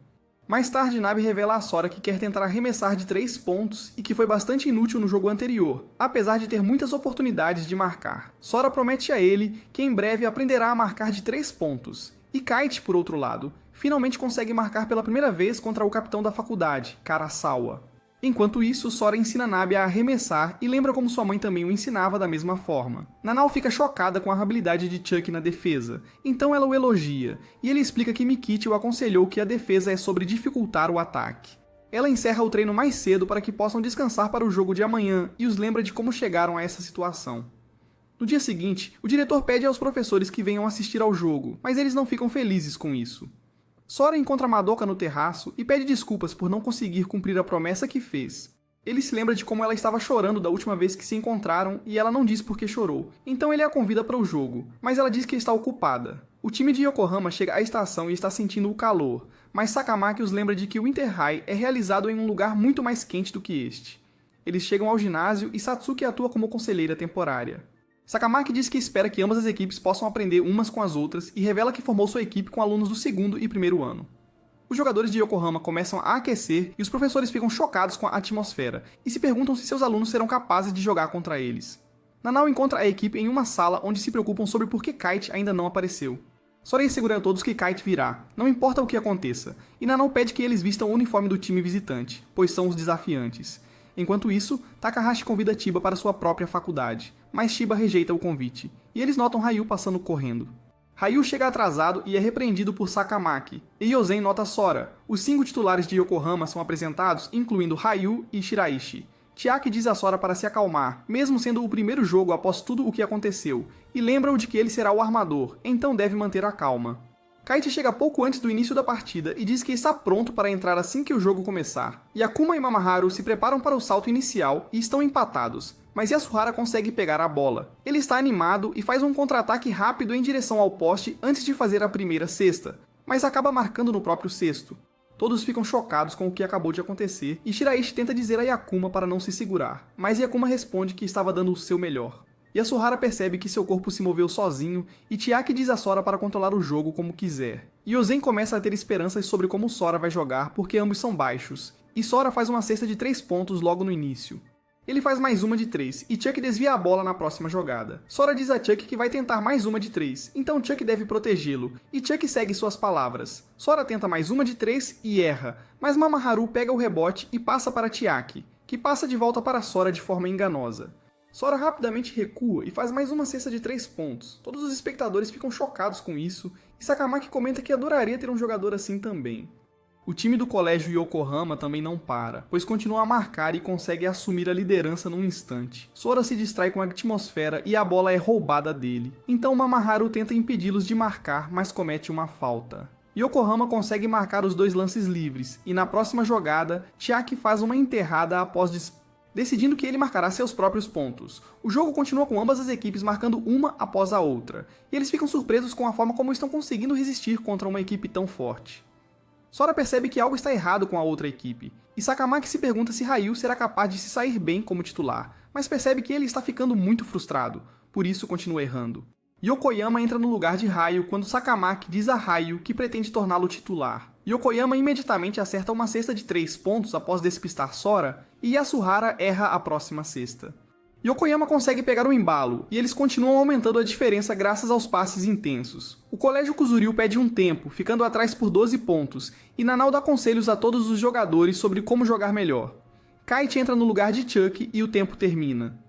Mais tarde, Nabe revela a Sora que quer tentar arremessar de 3 pontos e que foi bastante inútil no jogo anterior, apesar de ter muitas oportunidades de marcar. Sora promete a ele que em breve aprenderá a marcar de 3 pontos. E Kite, por outro lado, finalmente consegue marcar pela primeira vez contra o capitão da faculdade, Karasawa. Enquanto isso, Sora ensina Nabe a arremessar e lembra como sua mãe também o ensinava da mesma forma. Nanao fica chocada com a habilidade de Chuck na defesa, então ela o elogia, e ele explica que Mikichi o aconselhou que a defesa é sobre dificultar o ataque. Ela encerra o treino mais cedo para que possam descansar para o jogo de amanhã e os lembra de como chegaram a essa situação. No dia seguinte, o diretor pede aos professores que venham assistir ao jogo, mas eles não ficam felizes com isso. Sora encontra Madoka no terraço e pede desculpas por não conseguir cumprir a promessa que fez. Ele se lembra de como ela estava chorando da última vez que se encontraram e ela não diz por que chorou, então ele a convida para o jogo, mas ela diz que está ocupada. O time de Yokohama chega à estação e está sentindo o calor, mas Sakamaki os lembra de que o Winter High é realizado em um lugar muito mais quente do que este. Eles chegam ao ginásio e Satsuki atua como conselheira temporária. Sakamaki diz que espera que ambas as equipes possam aprender umas com as outras e revela que formou sua equipe com alunos do segundo e primeiro ano. Os jogadores de Yokohama começam a aquecer e os professores ficam chocados com a atmosfera e se perguntam se seus alunos serão capazes de jogar contra eles. Nanao encontra a equipe em uma sala onde se preocupam sobre por que Kite ainda não apareceu. Sora assegura a todos que Kite virá, não importa o que aconteça, e Nanao pede que eles vistam o uniforme do time visitante, pois são os desafiantes. Enquanto isso, Takahashi convida Chiba para sua própria faculdade, mas Chiba rejeita o convite, e eles notam Ryu passando correndo. Ryu chega atrasado e é repreendido por Sakamaki, e Yozen nota Sora. Os 5 titulares de Yokohama são apresentados, incluindo Ryu e Shiraishi. Chiaki diz a Sora para se acalmar, mesmo sendo o primeiro jogo após tudo o que aconteceu, e lembra-o de que ele será o armador, então deve manter a calma. Kite chega pouco antes do início da partida e diz que está pronto para entrar assim que o jogo começar. Yakuma e Mamaharu se preparam para o salto inicial e estão empatados, mas Yasuhara consegue pegar a bola. Ele está animado e faz um contra-ataque rápido em direção ao poste antes de fazer a primeira cesta, mas acaba marcando no próprio cesto. Todos ficam chocados com o que acabou de acontecer e Shiraishi tenta dizer a Yakuma para não se segurar, mas Yakuma responde que estava dando o seu melhor. Yasuhara percebe que seu corpo se moveu sozinho e Chiaki diz a Sora para controlar o jogo como quiser. Yozen começa a ter esperanças sobre como Sora vai jogar porque ambos são baixos, e Sora faz uma cesta de 3 pontos logo no início. Ele faz mais uma de 3, e Chuck desvia a bola na próxima jogada. Sora diz a Chuck que vai tentar mais uma de 3, então Chuck deve protegê-lo, e Chuck segue suas palavras. Sora tenta mais uma de 3 e erra, mas Mamoharu pega o rebote e passa para Chiaki, que passa de volta para Sora de forma enganosa. Sora rapidamente recua e faz mais uma cesta de 3 pontos. Todos os espectadores ficam chocados com isso, e Sakamaki comenta que adoraria ter um jogador assim também. O time do colégio Yokohama também não para, pois continua a marcar e consegue assumir a liderança num instante. Sora se distrai com a atmosfera e a bola é roubada dele. Então Mamoharu tenta impedi-los de marcar, mas comete uma falta. Yokohama consegue marcar os 2 lances livres, e na próxima jogada, Chiaki faz uma enterrada após decidindo que ele marcará seus próprios pontos. O jogo continua com ambas as equipes marcando uma após a outra, e eles ficam surpresos com a forma como estão conseguindo resistir contra uma equipe tão forte. Sora percebe que algo está errado com a outra equipe, e Sakamaki se pergunta se Ryu será capaz de se sair bem como titular, mas percebe que ele está ficando muito frustrado, por isso continua errando. Yokoyama entra no lugar de Ryu quando Sakamaki diz a Ryu que pretende torná-lo titular. Yokoyama imediatamente acerta uma cesta de 3 pontos após despistar Sora, e Yasuhara erra a próxima cesta. Yokoyama consegue pegar o embalo, e eles continuam aumentando a diferença graças aos passes intensos. O colégio Kuzuryu pede um tempo, ficando atrás por 12 pontos, e Nanao dá conselhos a todos os jogadores sobre como jogar melhor. Kite entra no lugar de Chuck e o tempo termina.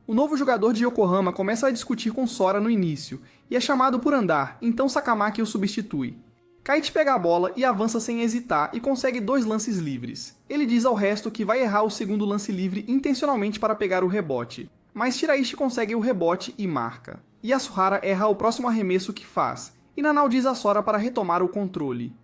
O novo jogador de Yokohama começa a discutir com Sora no início, e é chamado por andar, então Sakamaki o substitui. Kite pega a bola e avança sem hesitar e consegue 2 lances livres. Ele diz ao resto que vai errar o segundo lance livre intencionalmente para pegar o rebote, mas Shiraishi consegue o rebote e marca. Yasuhara erra o próximo arremesso que faz, e Nanao diz a Sora para retomar o controle.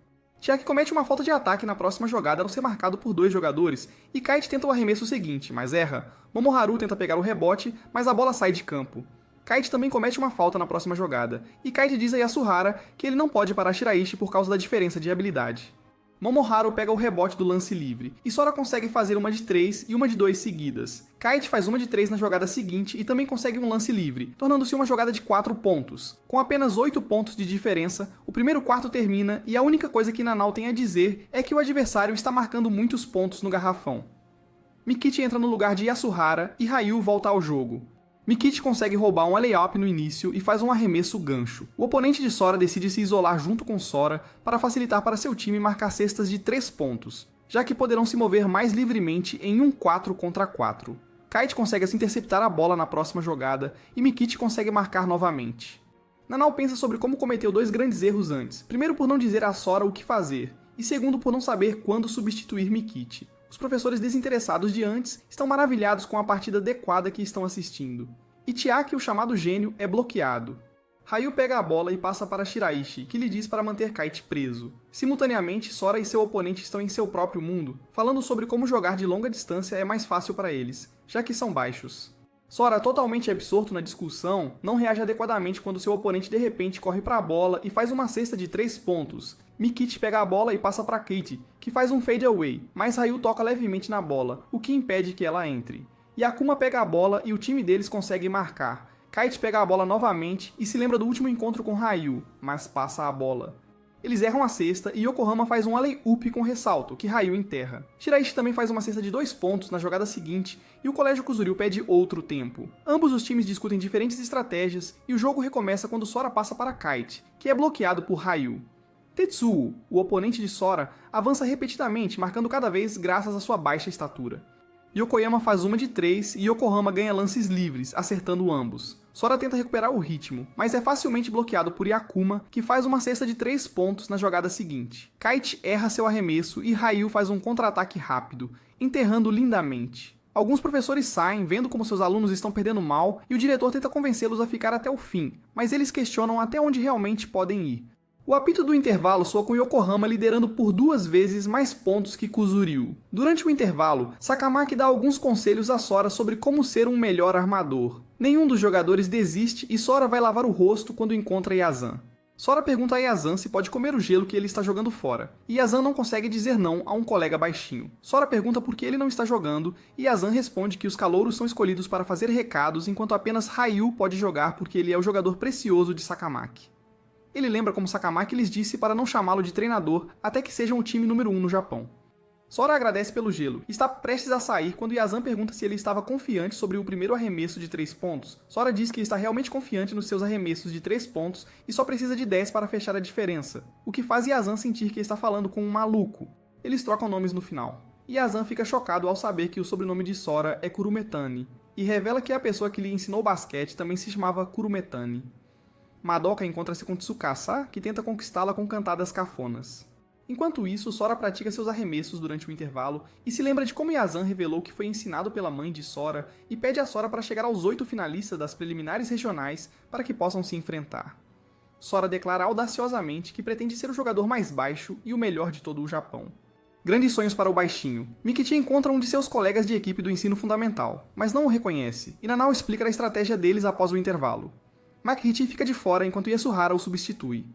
Chiaki comete uma falta de ataque na próxima jogada ao ser marcado por 2 jogadores, e Kite tenta o arremesso seguinte, mas erra. Momoharu tenta pegar o rebote, mas a bola sai de campo. Kite também comete uma falta na próxima jogada, e Kite diz a Yasuhara que ele não pode parar Shiraishi por causa da diferença de habilidade. Momoharu pega o rebote do lance livre, e Sora consegue fazer uma de 3 e uma de 2 seguidas. Kite faz uma de 3 na jogada seguinte e também consegue um lance livre, tornando-se uma jogada de 4 pontos. Com apenas 8 pontos de diferença, o primeiro quarto termina e a única coisa que Nanao tem a dizer é que o adversário está marcando muitos pontos no garrafão. Mikichi entra no lugar de Yasuhara e Ryu volta ao jogo. Mikichi consegue roubar um layup no início e faz um arremesso gancho. O oponente de Sora decide se isolar junto com Sora para facilitar para seu time marcar cestas de 3 pontos, já que poderão se mover mais livremente em um 4 contra 4. Kite consegue assim interceptar a bola na próxima jogada e Mikichi consegue marcar novamente. Nanao pensa sobre como cometeu 2 grandes erros antes, primeiro por não dizer a Sora o que fazer, e segundo por não saber quando substituir Mikichi. Os professores desinteressados de antes estão maravilhados com a partida adequada que estão assistindo. E Chiaki, o chamado gênio, é bloqueado. Ryu pega a bola e passa para Shiraishi, que lhe diz para manter Kite preso. Simultaneamente, Sora e seu oponente estão em seu próprio mundo, falando sobre como jogar de longa distância é mais fácil para eles, já que são baixos. Sora, totalmente absorto na discussão, não reage adequadamente quando seu oponente de repente corre para a bola e faz uma cesta de 3 pontos. Mikichi pega a bola e passa para Kate, que faz um fade away, mas Ryu toca levemente na bola, o que impede que ela entre. E Akuma pega a bola e o time deles consegue marcar. Kite pega a bola novamente e se lembra do último encontro com Ryu, mas passa a bola. Eles erram a cesta e Yokohama faz um alley-oop com ressalto, que Ryu enterra. Shiraishi também faz uma cesta de 2 pontos na jogada seguinte e o colégio Kuzuryu pede outro tempo. Ambos os times discutem diferentes estratégias e o jogo recomeça quando Sora passa para Kite, que é bloqueado por Ryu. Tetsuo, o oponente de Sora, avança repetidamente, marcando cada vez graças à sua baixa estatura. Yokoyama faz uma de 3 e Yokohama ganha lances livres, acertando ambos. Sora tenta recuperar o ritmo, mas é facilmente bloqueado por Yakuma, que faz uma cesta de 3 pontos na jogada seguinte. Kite erra seu arremesso e Ryu faz um contra-ataque rápido, enterrando lindamente. Alguns professores saem, vendo como seus alunos estão perdendo mal, e o diretor tenta convencê-los a ficar até o fim, mas eles questionam até onde realmente podem ir. O apito do intervalo soa com Yokohama liderando por 2 vezes mais pontos que Kuzuryu. Durante o intervalo, Sakamaki dá alguns conselhos a Sora sobre como ser um melhor armador. Nenhum dos jogadores desiste e Sora vai lavar o rosto quando encontra Yazan. Sora pergunta a Yazan se pode comer o gelo que ele está jogando fora, e Yazan não consegue dizer não a um colega baixinho. Sora pergunta por que ele não está jogando, e Yazan responde que os calouros são escolhidos para fazer recados, enquanto apenas Ryu pode jogar porque ele é o jogador precioso de Sakamaki. Ele lembra como Sakamaki lhes disse para não chamá-lo de treinador até que sejam o time número 1 no Japão. Sora agradece pelo gelo e está prestes a sair quando Yazan pergunta se ele estava confiante sobre o primeiro arremesso de 3 pontos. Sora diz que está realmente confiante nos seus arremessos de 3 pontos e só precisa de 10 para fechar a diferença, o que faz Yazan sentir que está falando com um maluco. Eles trocam nomes no final. Yazan fica chocado ao saber que o sobrenome de Sora é Kurumetani, e revela que a pessoa que lhe ensinou basquete também se chamava Kurumetani. Madoka encontra-se com Tsukasa, que tenta conquistá-la com cantadas cafonas. Enquanto isso, Sora pratica seus arremessos durante o intervalo e se lembra de como Yazan revelou que foi ensinado pela mãe de Sora e pede a Sora para chegar aos 8 finalistas das preliminares regionais para que possam se enfrentar. Sora declara audaciosamente que pretende ser o jogador mais baixo e o melhor de todo o Japão. Grandes sonhos para o baixinho. Mikichi encontra um de seus colegas de equipe do ensino fundamental, mas não o reconhece, e Nanao explica a estratégia deles após o intervalo. Makichi fica de fora enquanto Yasuhara o substitui.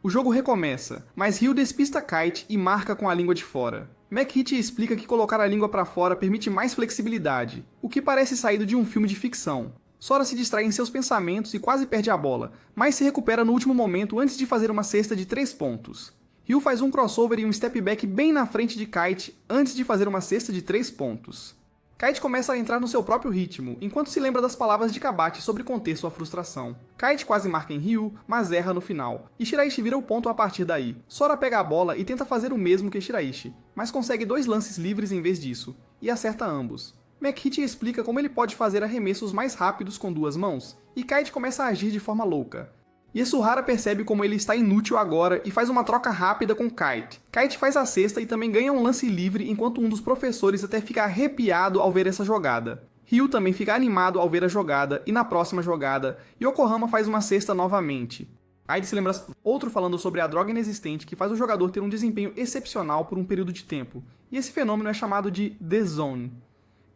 O jogo recomeça, mas Ryu despista Kite e marca com a língua de fora. Makichi explica que colocar a língua para fora permite mais flexibilidade, o que parece saído de um filme de ficção. Sora se distrai em seus pensamentos e quase perde a bola, mas se recupera no último momento antes de fazer uma cesta de 3 pontos. Ryu faz um crossover e um step back bem na frente de Kite antes de fazer uma cesta de 3 pontos. Kite começa a entrar no seu próprio ritmo, enquanto se lembra das palavras de Kabate sobre conter sua frustração. Kite quase marca em Ryu, mas erra no final, e Shiraishi vira o ponto a partir daí. Sora pega a bola e tenta fazer o mesmo que Shiraishi, mas consegue 2 lances livres em vez disso, e acerta ambos. Makichi explica como ele pode fazer arremessos mais rápidos com 2 mãos, e Kite começa a agir de forma louca. Yasuhara percebe como ele está inútil agora e faz uma troca rápida com Kite. Kite faz a cesta e também ganha um lance livre enquanto um dos professores até fica arrepiado ao ver essa jogada. Ryu também fica animado ao ver a jogada e na próxima jogada, Yokohama faz uma cesta novamente. Kite se lembra outro falando sobre a droga inexistente que faz o jogador ter um desempenho excepcional por um período de tempo, e esse fenômeno é chamado de The Zone.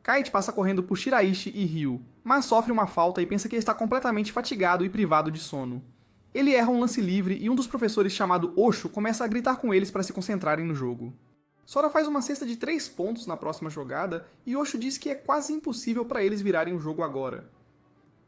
Kite passa correndo por Shiraishi e Ryu, mas sofre uma falta e pensa que está completamente fatigado e privado de sono. Ele erra um lance livre e um dos professores chamado Osho começa a gritar com eles para se concentrarem no jogo. Sora faz uma cesta de 3 pontos na próxima jogada e Osho diz que é quase impossível para eles virarem o jogo agora.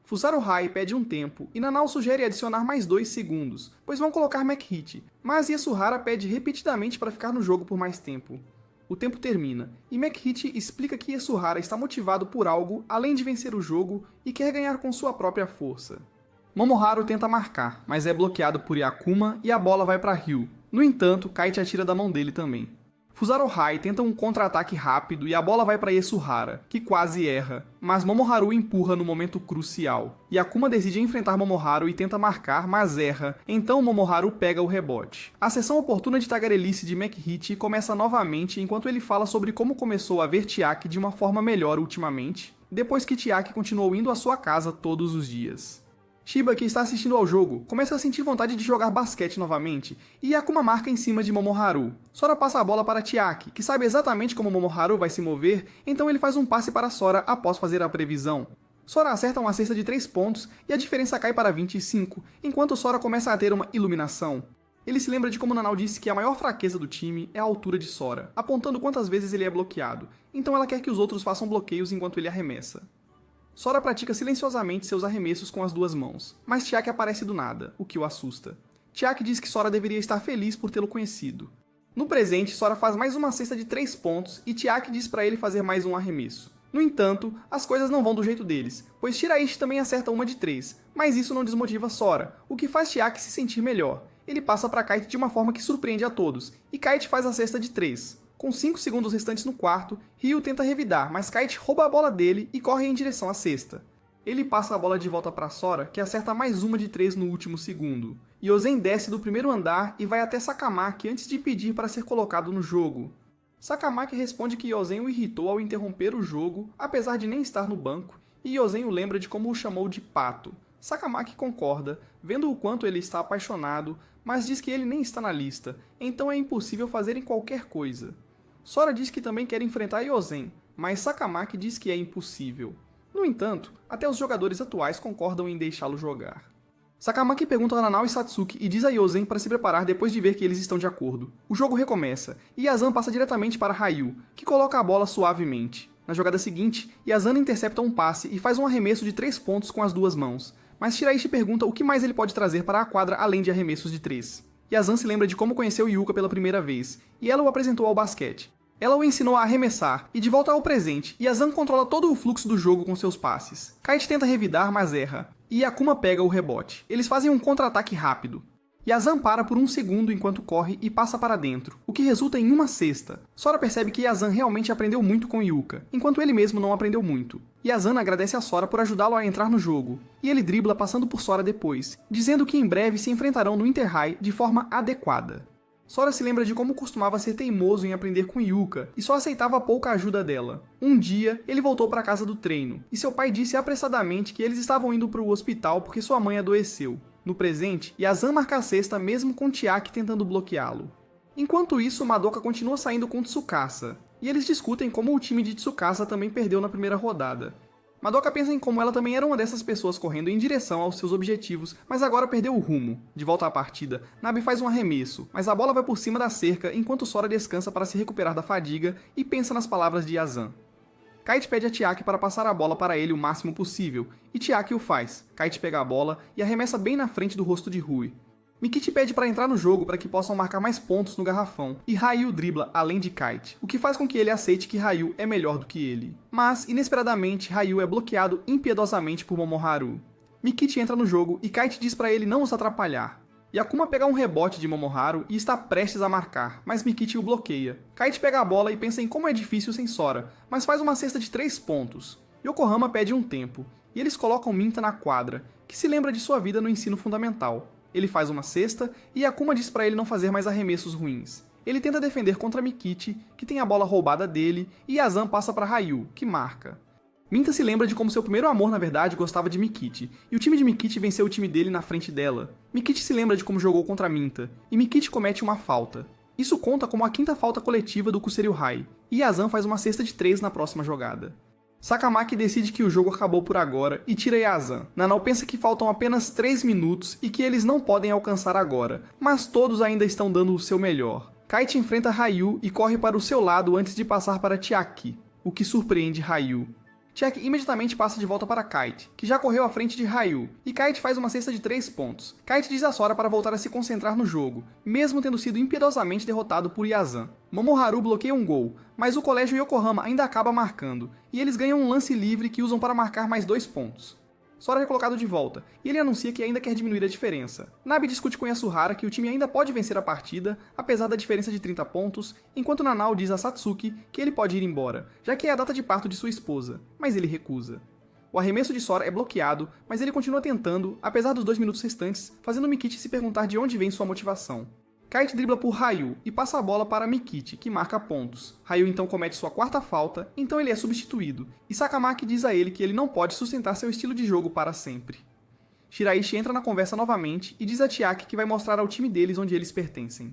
Fusaro Hai pede um tempo e Nanao sugere adicionar mais 2 segundos, pois vão colocar Makichi, mas Yasuhara pede repetidamente para ficar no jogo por mais tempo. O tempo termina, e Makichi explica que Yasuhara está motivado por algo além de vencer o jogo e quer ganhar com sua própria força. Momoharu tenta marcar, mas é bloqueado por Yakuma e a bola vai para Ryu. No entanto, Kite atira da mão dele também. Fusaro Hai tenta um contra-ataque rápido e a bola vai para Yasuhara, que quase erra, mas Momoharu empurra no momento crucial. Yakuma decide enfrentar Momoharu e tenta marcar, mas erra, então Momoharu pega o rebote. A sessão oportuna de tagarelice de Makichi começa novamente enquanto ele fala sobre como começou a ver Chiaki de uma forma melhor ultimamente, depois que Chiaki continuou indo à sua casa todos os dias. Shiba, que está assistindo ao jogo, começa a sentir vontade de jogar basquete novamente, e Yakuma marca em cima de Momoharu. Sora passa a bola para Chiaki, que sabe exatamente como Momoharu vai se mover, então ele faz um passe para Sora após fazer a previsão. Sora acerta uma cesta de 3 pontos e a diferença cai para 25, enquanto Sora começa a ter uma iluminação. Ele se lembra de como Nanao disse que a maior fraqueza do time é a altura de Sora, apontando quantas vezes ele é bloqueado, então ela quer que os outros façam bloqueios enquanto ele arremessa. Sora pratica silenciosamente seus arremessos com as 2 mãos, mas Chiaki aparece do nada, o que o assusta. Chiaki diz que Sora deveria estar feliz por tê-lo conhecido. No presente, Sora faz mais uma cesta de 3 pontos e Chiaki diz para ele fazer mais um arremesso. No entanto, as coisas não vão do jeito deles, pois Shiraishi também acerta uma de 3, mas isso não desmotiva Sora, o que faz Chiaki se sentir melhor. Ele passa para Kite de uma forma que surpreende a todos, e Kite faz a cesta de 3. Com 5 segundos restantes no quarto, Ryu tenta revidar, mas Kite rouba a bola dele e corre em direção à cesta. Ele passa a bola de volta para Sora, que acerta mais uma de 3 no último segundo. Yozen desce do primeiro andar e vai até Sakamaki antes de pedir para ser colocado no jogo. Sakamaki responde que Yozen o irritou ao interromper o jogo, apesar de nem estar no banco, e Yozen o lembra de como o chamou de pato. Sakamaki concorda, vendo o quanto ele está apaixonado, mas diz que ele nem está na lista, então é impossível fazerem qualquer coisa. Sora diz que também quer enfrentar Yozen, mas Sakamaki diz que é impossível. No entanto, até os jogadores atuais concordam em deixá-lo jogar. Sakamaki pergunta a Nanao e Satsuki e diz a Yozen para se preparar depois de ver que eles estão de acordo. O jogo recomeça, e Yazan passa diretamente para Ryu, que coloca a bola suavemente. Na jogada seguinte, Yazan intercepta um passe e faz um arremesso de 3 pontos com as duas mãos, mas Shiraishi pergunta o que mais ele pode trazer para a quadra além de arremessos de 3. Yazan se lembra de como conheceu Yuka pela primeira vez, e ela o apresentou ao basquete. Ela o ensinou a arremessar, e de volta ao presente, Yazan controla todo o fluxo do jogo com seus passes. Kite tenta revidar, mas erra, e Akuma pega o rebote. Eles fazem um contra-ataque rápido. Yazan para por um segundo enquanto corre e passa para dentro, o que resulta em uma cesta. Sora percebe que Yazan realmente aprendeu muito com Yuka, enquanto ele mesmo não aprendeu muito. Yazan agradece a Sora por ajudá-lo a entrar no jogo, e ele dribla passando por Sora depois, dizendo que em breve se enfrentarão no Inter-High de forma adequada. Sora se lembra de como costumava ser teimoso em aprender com Yuka e só aceitava pouca ajuda dela. Um dia, ele voltou para a casa do treino, e seu pai disse apressadamente que eles estavam indo para o hospital porque sua mãe adoeceu. No presente, Yazan marca a cesta mesmo com Chiaki tentando bloqueá-lo. Enquanto isso, Madoka continua saindo com Tsukasa, e eles discutem como o time de Tsukasa também perdeu na primeira rodada. Madoka pensa em como ela também era uma dessas pessoas correndo em direção aos seus objetivos, mas agora perdeu o rumo. De volta à partida, Nabe faz um arremesso, mas a bola vai por cima da cerca enquanto Sora descansa para se recuperar da fadiga e pensa nas palavras de Yazan. Kite pede a Chiaki para passar a bola para ele o máximo possível, e Chiaki o faz. Kite pega a bola e arremessa bem na frente do rosto de Rui. Mikichi pede para entrar no jogo para que possam marcar mais pontos no garrafão, e Ryu dribla além de Kite, o que faz com que ele aceite que Ryu é melhor do que ele. Mas, inesperadamente, Ryu é bloqueado impiedosamente por Momoharu. Mikichi entra no jogo e Kite diz para ele não os atrapalhar. Yakuma pega um rebote de Momoharu e está prestes a marcar, mas Mikichi o bloqueia. Kite pega a bola e pensa em como é difícil sem Sora, mas faz uma cesta de 3 pontos. Yokohama pede um tempo, e eles colocam Minta na quadra, que se lembra de sua vida no ensino fundamental. Ele faz uma cesta e Yakuma diz para ele não fazer mais arremessos ruins. Ele tenta defender contra Mikichi, que tem a bola roubada dele, e Yazan passa para Ryu, que marca. Minta se lembra de como seu primeiro amor, na verdade, gostava de Mikichi, e o time de Mikichi venceu o time dele na frente dela. Mikichi se lembra de como jogou contra Minta, e Mikichi comete uma falta. Isso conta como a 5ª falta coletiva do Kuseryu-High, e Yazan faz uma cesta de 3 na próxima jogada. Sakamaki decide que o jogo acabou por agora e tira Yazan. Nanao pensa que faltam apenas 3 minutos e que eles não podem alcançar agora, mas todos ainda estão dando o seu melhor. Kite enfrenta Ryu e corre para o seu lado antes de passar para Chiaki, o que surpreende Ryu. Chiaki imediatamente passa de volta para Kite, que já correu à frente de Ryu, e Kite faz uma cesta de 3 pontos. Kite diz a Sora para voltar a se concentrar no jogo, mesmo tendo sido impiedosamente derrotado por Yazan. Momoharu bloqueia um gol, mas o colégio Yokohama ainda acaba marcando, e eles ganham um lance livre que usam para marcar mais 2 pontos. Sora é colocado de volta, e ele anuncia que ainda quer diminuir a diferença. Nabe discute com Yasuhara que o time ainda pode vencer a partida, apesar da diferença de 30 pontos, enquanto Nanao diz a Satsuki que ele pode ir embora, já que é a data de parto de sua esposa, mas ele recusa. O arremesso de Sora é bloqueado, mas ele continua tentando, apesar dos 2 minutos restantes, fazendo Mikichi se perguntar de onde vem sua motivação. Kite dribla por Ryu e passa a bola para Mikichi, que marca pontos. Ryu então comete sua 4ª falta, então ele é substituído, e Sakamaki diz a ele que ele não pode sustentar seu estilo de jogo para sempre. Shiraishi entra na conversa novamente e diz a Chiaki que vai mostrar ao time deles onde eles pertencem.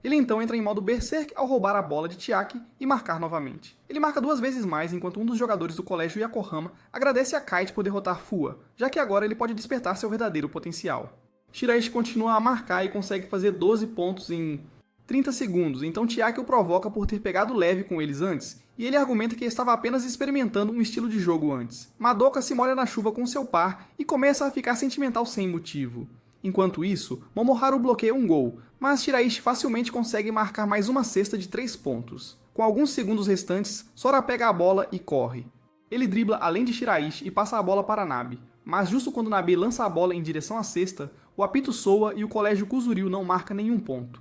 Ele então entra em modo Berserk ao roubar a bola de Chiaki e marcar novamente. Ele marca 2 vezes mais enquanto um dos jogadores do colégio Yokohama agradece a Kite por derrotar Fua, já que agora ele pode despertar seu verdadeiro potencial. Shiraishi continua a marcar e consegue fazer 12 pontos em 30 segundos, então Chiaki o provoca por ter pegado leve com eles antes, e ele argumenta que estava apenas experimentando um estilo de jogo antes. Madoka se molha na chuva com seu par e começa a ficar sentimental sem motivo. Enquanto isso, Momoharu bloqueia um gol, mas Shiraishi facilmente consegue marcar mais uma cesta de 3 pontos. Com alguns segundos restantes, Sora pega a bola e corre. Ele dribla além de Shiraishi e passa a bola para Nabe, mas justo quando Nabe lança a bola em direção à cesta, o apito soa e o colégio Kuzuryu não marca nenhum ponto.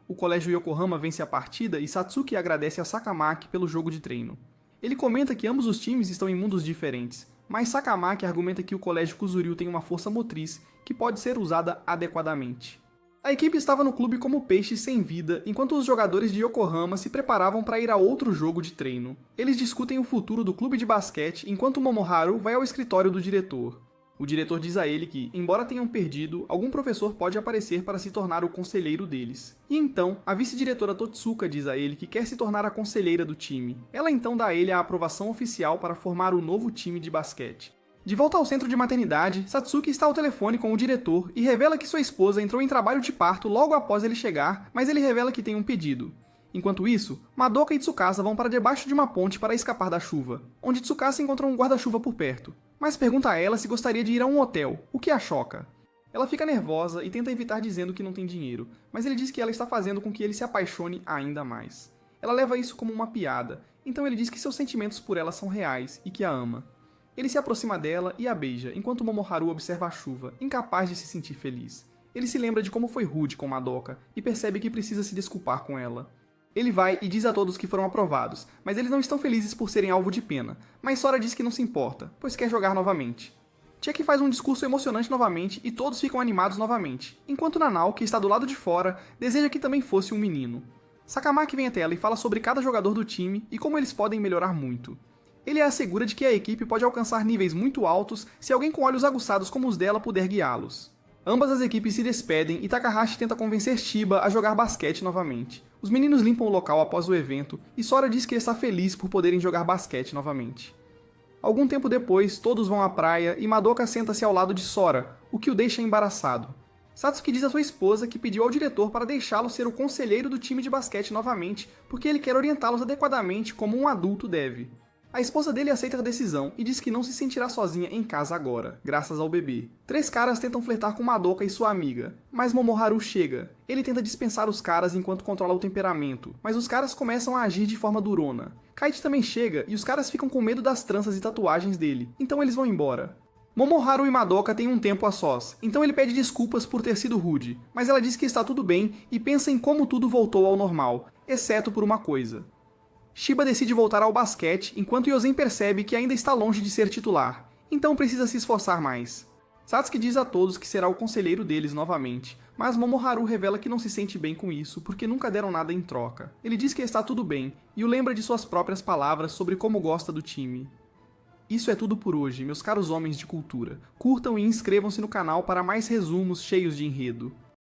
O colégio Yokohama vence a partida e Satsuki agradece a Sakamaki pelo jogo de treino. Ele comenta que ambos os times estão em mundos diferentes, mas Sakamaki argumenta que o colégio Kuzuryu tem uma força motriz que pode ser usada adequadamente. A equipe estava no clube como peixes sem vida, enquanto os jogadores de Yokohama se preparavam para ir a outro jogo de treino. Eles discutem o futuro do clube de basquete enquanto Momoharu vai ao escritório do diretor. O diretor diz a ele que, embora tenham perdido, algum professor pode aparecer para se tornar o conselheiro deles. E então, a vice-diretora Totsuka diz a ele que quer se tornar a conselheira do time. Ela então dá a ele a aprovação oficial para formar o novo time de basquete. De volta ao centro de maternidade, Satsuki está ao telefone com o diretor e revela que sua esposa entrou em trabalho de parto logo após ele chegar, mas ele revela que tem um pedido. Enquanto isso, Madoka e Tsukasa vão para debaixo de uma ponte para escapar da chuva, onde Tsukasa encontra um guarda-chuva por perto, mas pergunta a ela se gostaria de ir a um hotel, o que a choca. Ela fica nervosa e tenta evitar dizendo que não tem dinheiro, mas ele diz que ela está fazendo com que ele se apaixone ainda mais. Ela leva isso como uma piada, então ele diz que seus sentimentos por ela são reais e que a ama. Ele se aproxima dela e a beija, enquanto Momoharu observa a chuva, incapaz de se sentir feliz. Ele se lembra de como foi rude com Madoka e percebe que precisa se desculpar com ela. Ele vai e diz a todos que foram aprovados, mas eles não estão felizes por serem alvo de pena, mas Sora diz que não se importa, pois quer jogar novamente. Chuck faz um discurso emocionante novamente e todos ficam animados novamente, enquanto Nanao, que está do lado de fora, deseja que também fosse um menino. Sakamaki vem até ela e fala sobre cada jogador do time e como eles podem melhorar muito. Ele a assegura de que a equipe pode alcançar níveis muito altos se alguém com olhos aguçados como os dela puder guiá-los. Ambas as equipes se despedem e Takahashi tenta convencer Shiba a jogar basquete novamente. Os meninos limpam o local após o evento e Sora diz que está feliz por poderem jogar basquete novamente. Algum tempo depois, todos vão à praia e Madoka senta-se ao lado de Sora, o que o deixa embaraçado. Satsuki diz à sua esposa que pediu ao diretor para deixá-lo ser o conselheiro do time de basquete novamente, porque ele quer orientá-los adequadamente como um adulto deve. A esposa dele aceita a decisão e diz que não se sentirá sozinha em casa agora, graças ao bebê. 3 caras tentam flertar com Madoka e sua amiga, mas Momoharu chega. Ele tenta dispensar os caras enquanto controla o temperamento, mas os caras começam a agir de forma durona. Kite também chega e os caras ficam com medo das tranças e tatuagens dele, então eles vão embora. Momoharu e Madoka têm um tempo a sós, então ele pede desculpas por ter sido rude, mas ela diz que está tudo bem e pensa em como tudo voltou ao normal, exceto por uma coisa. Shiba decide voltar ao basquete, enquanto Yosen percebe que ainda está longe de ser titular, então precisa se esforçar mais. Satsuki diz a todos que será o conselheiro deles novamente, mas Momoharu revela que não se sente bem com isso porque nunca deram nada em troca. Ele diz que está tudo bem e o lembra de suas próprias palavras sobre como gosta do time. Isso é tudo por hoje, meus caros homens de cultura. Curtam e inscrevam-se no canal para mais resumos cheios de enredo.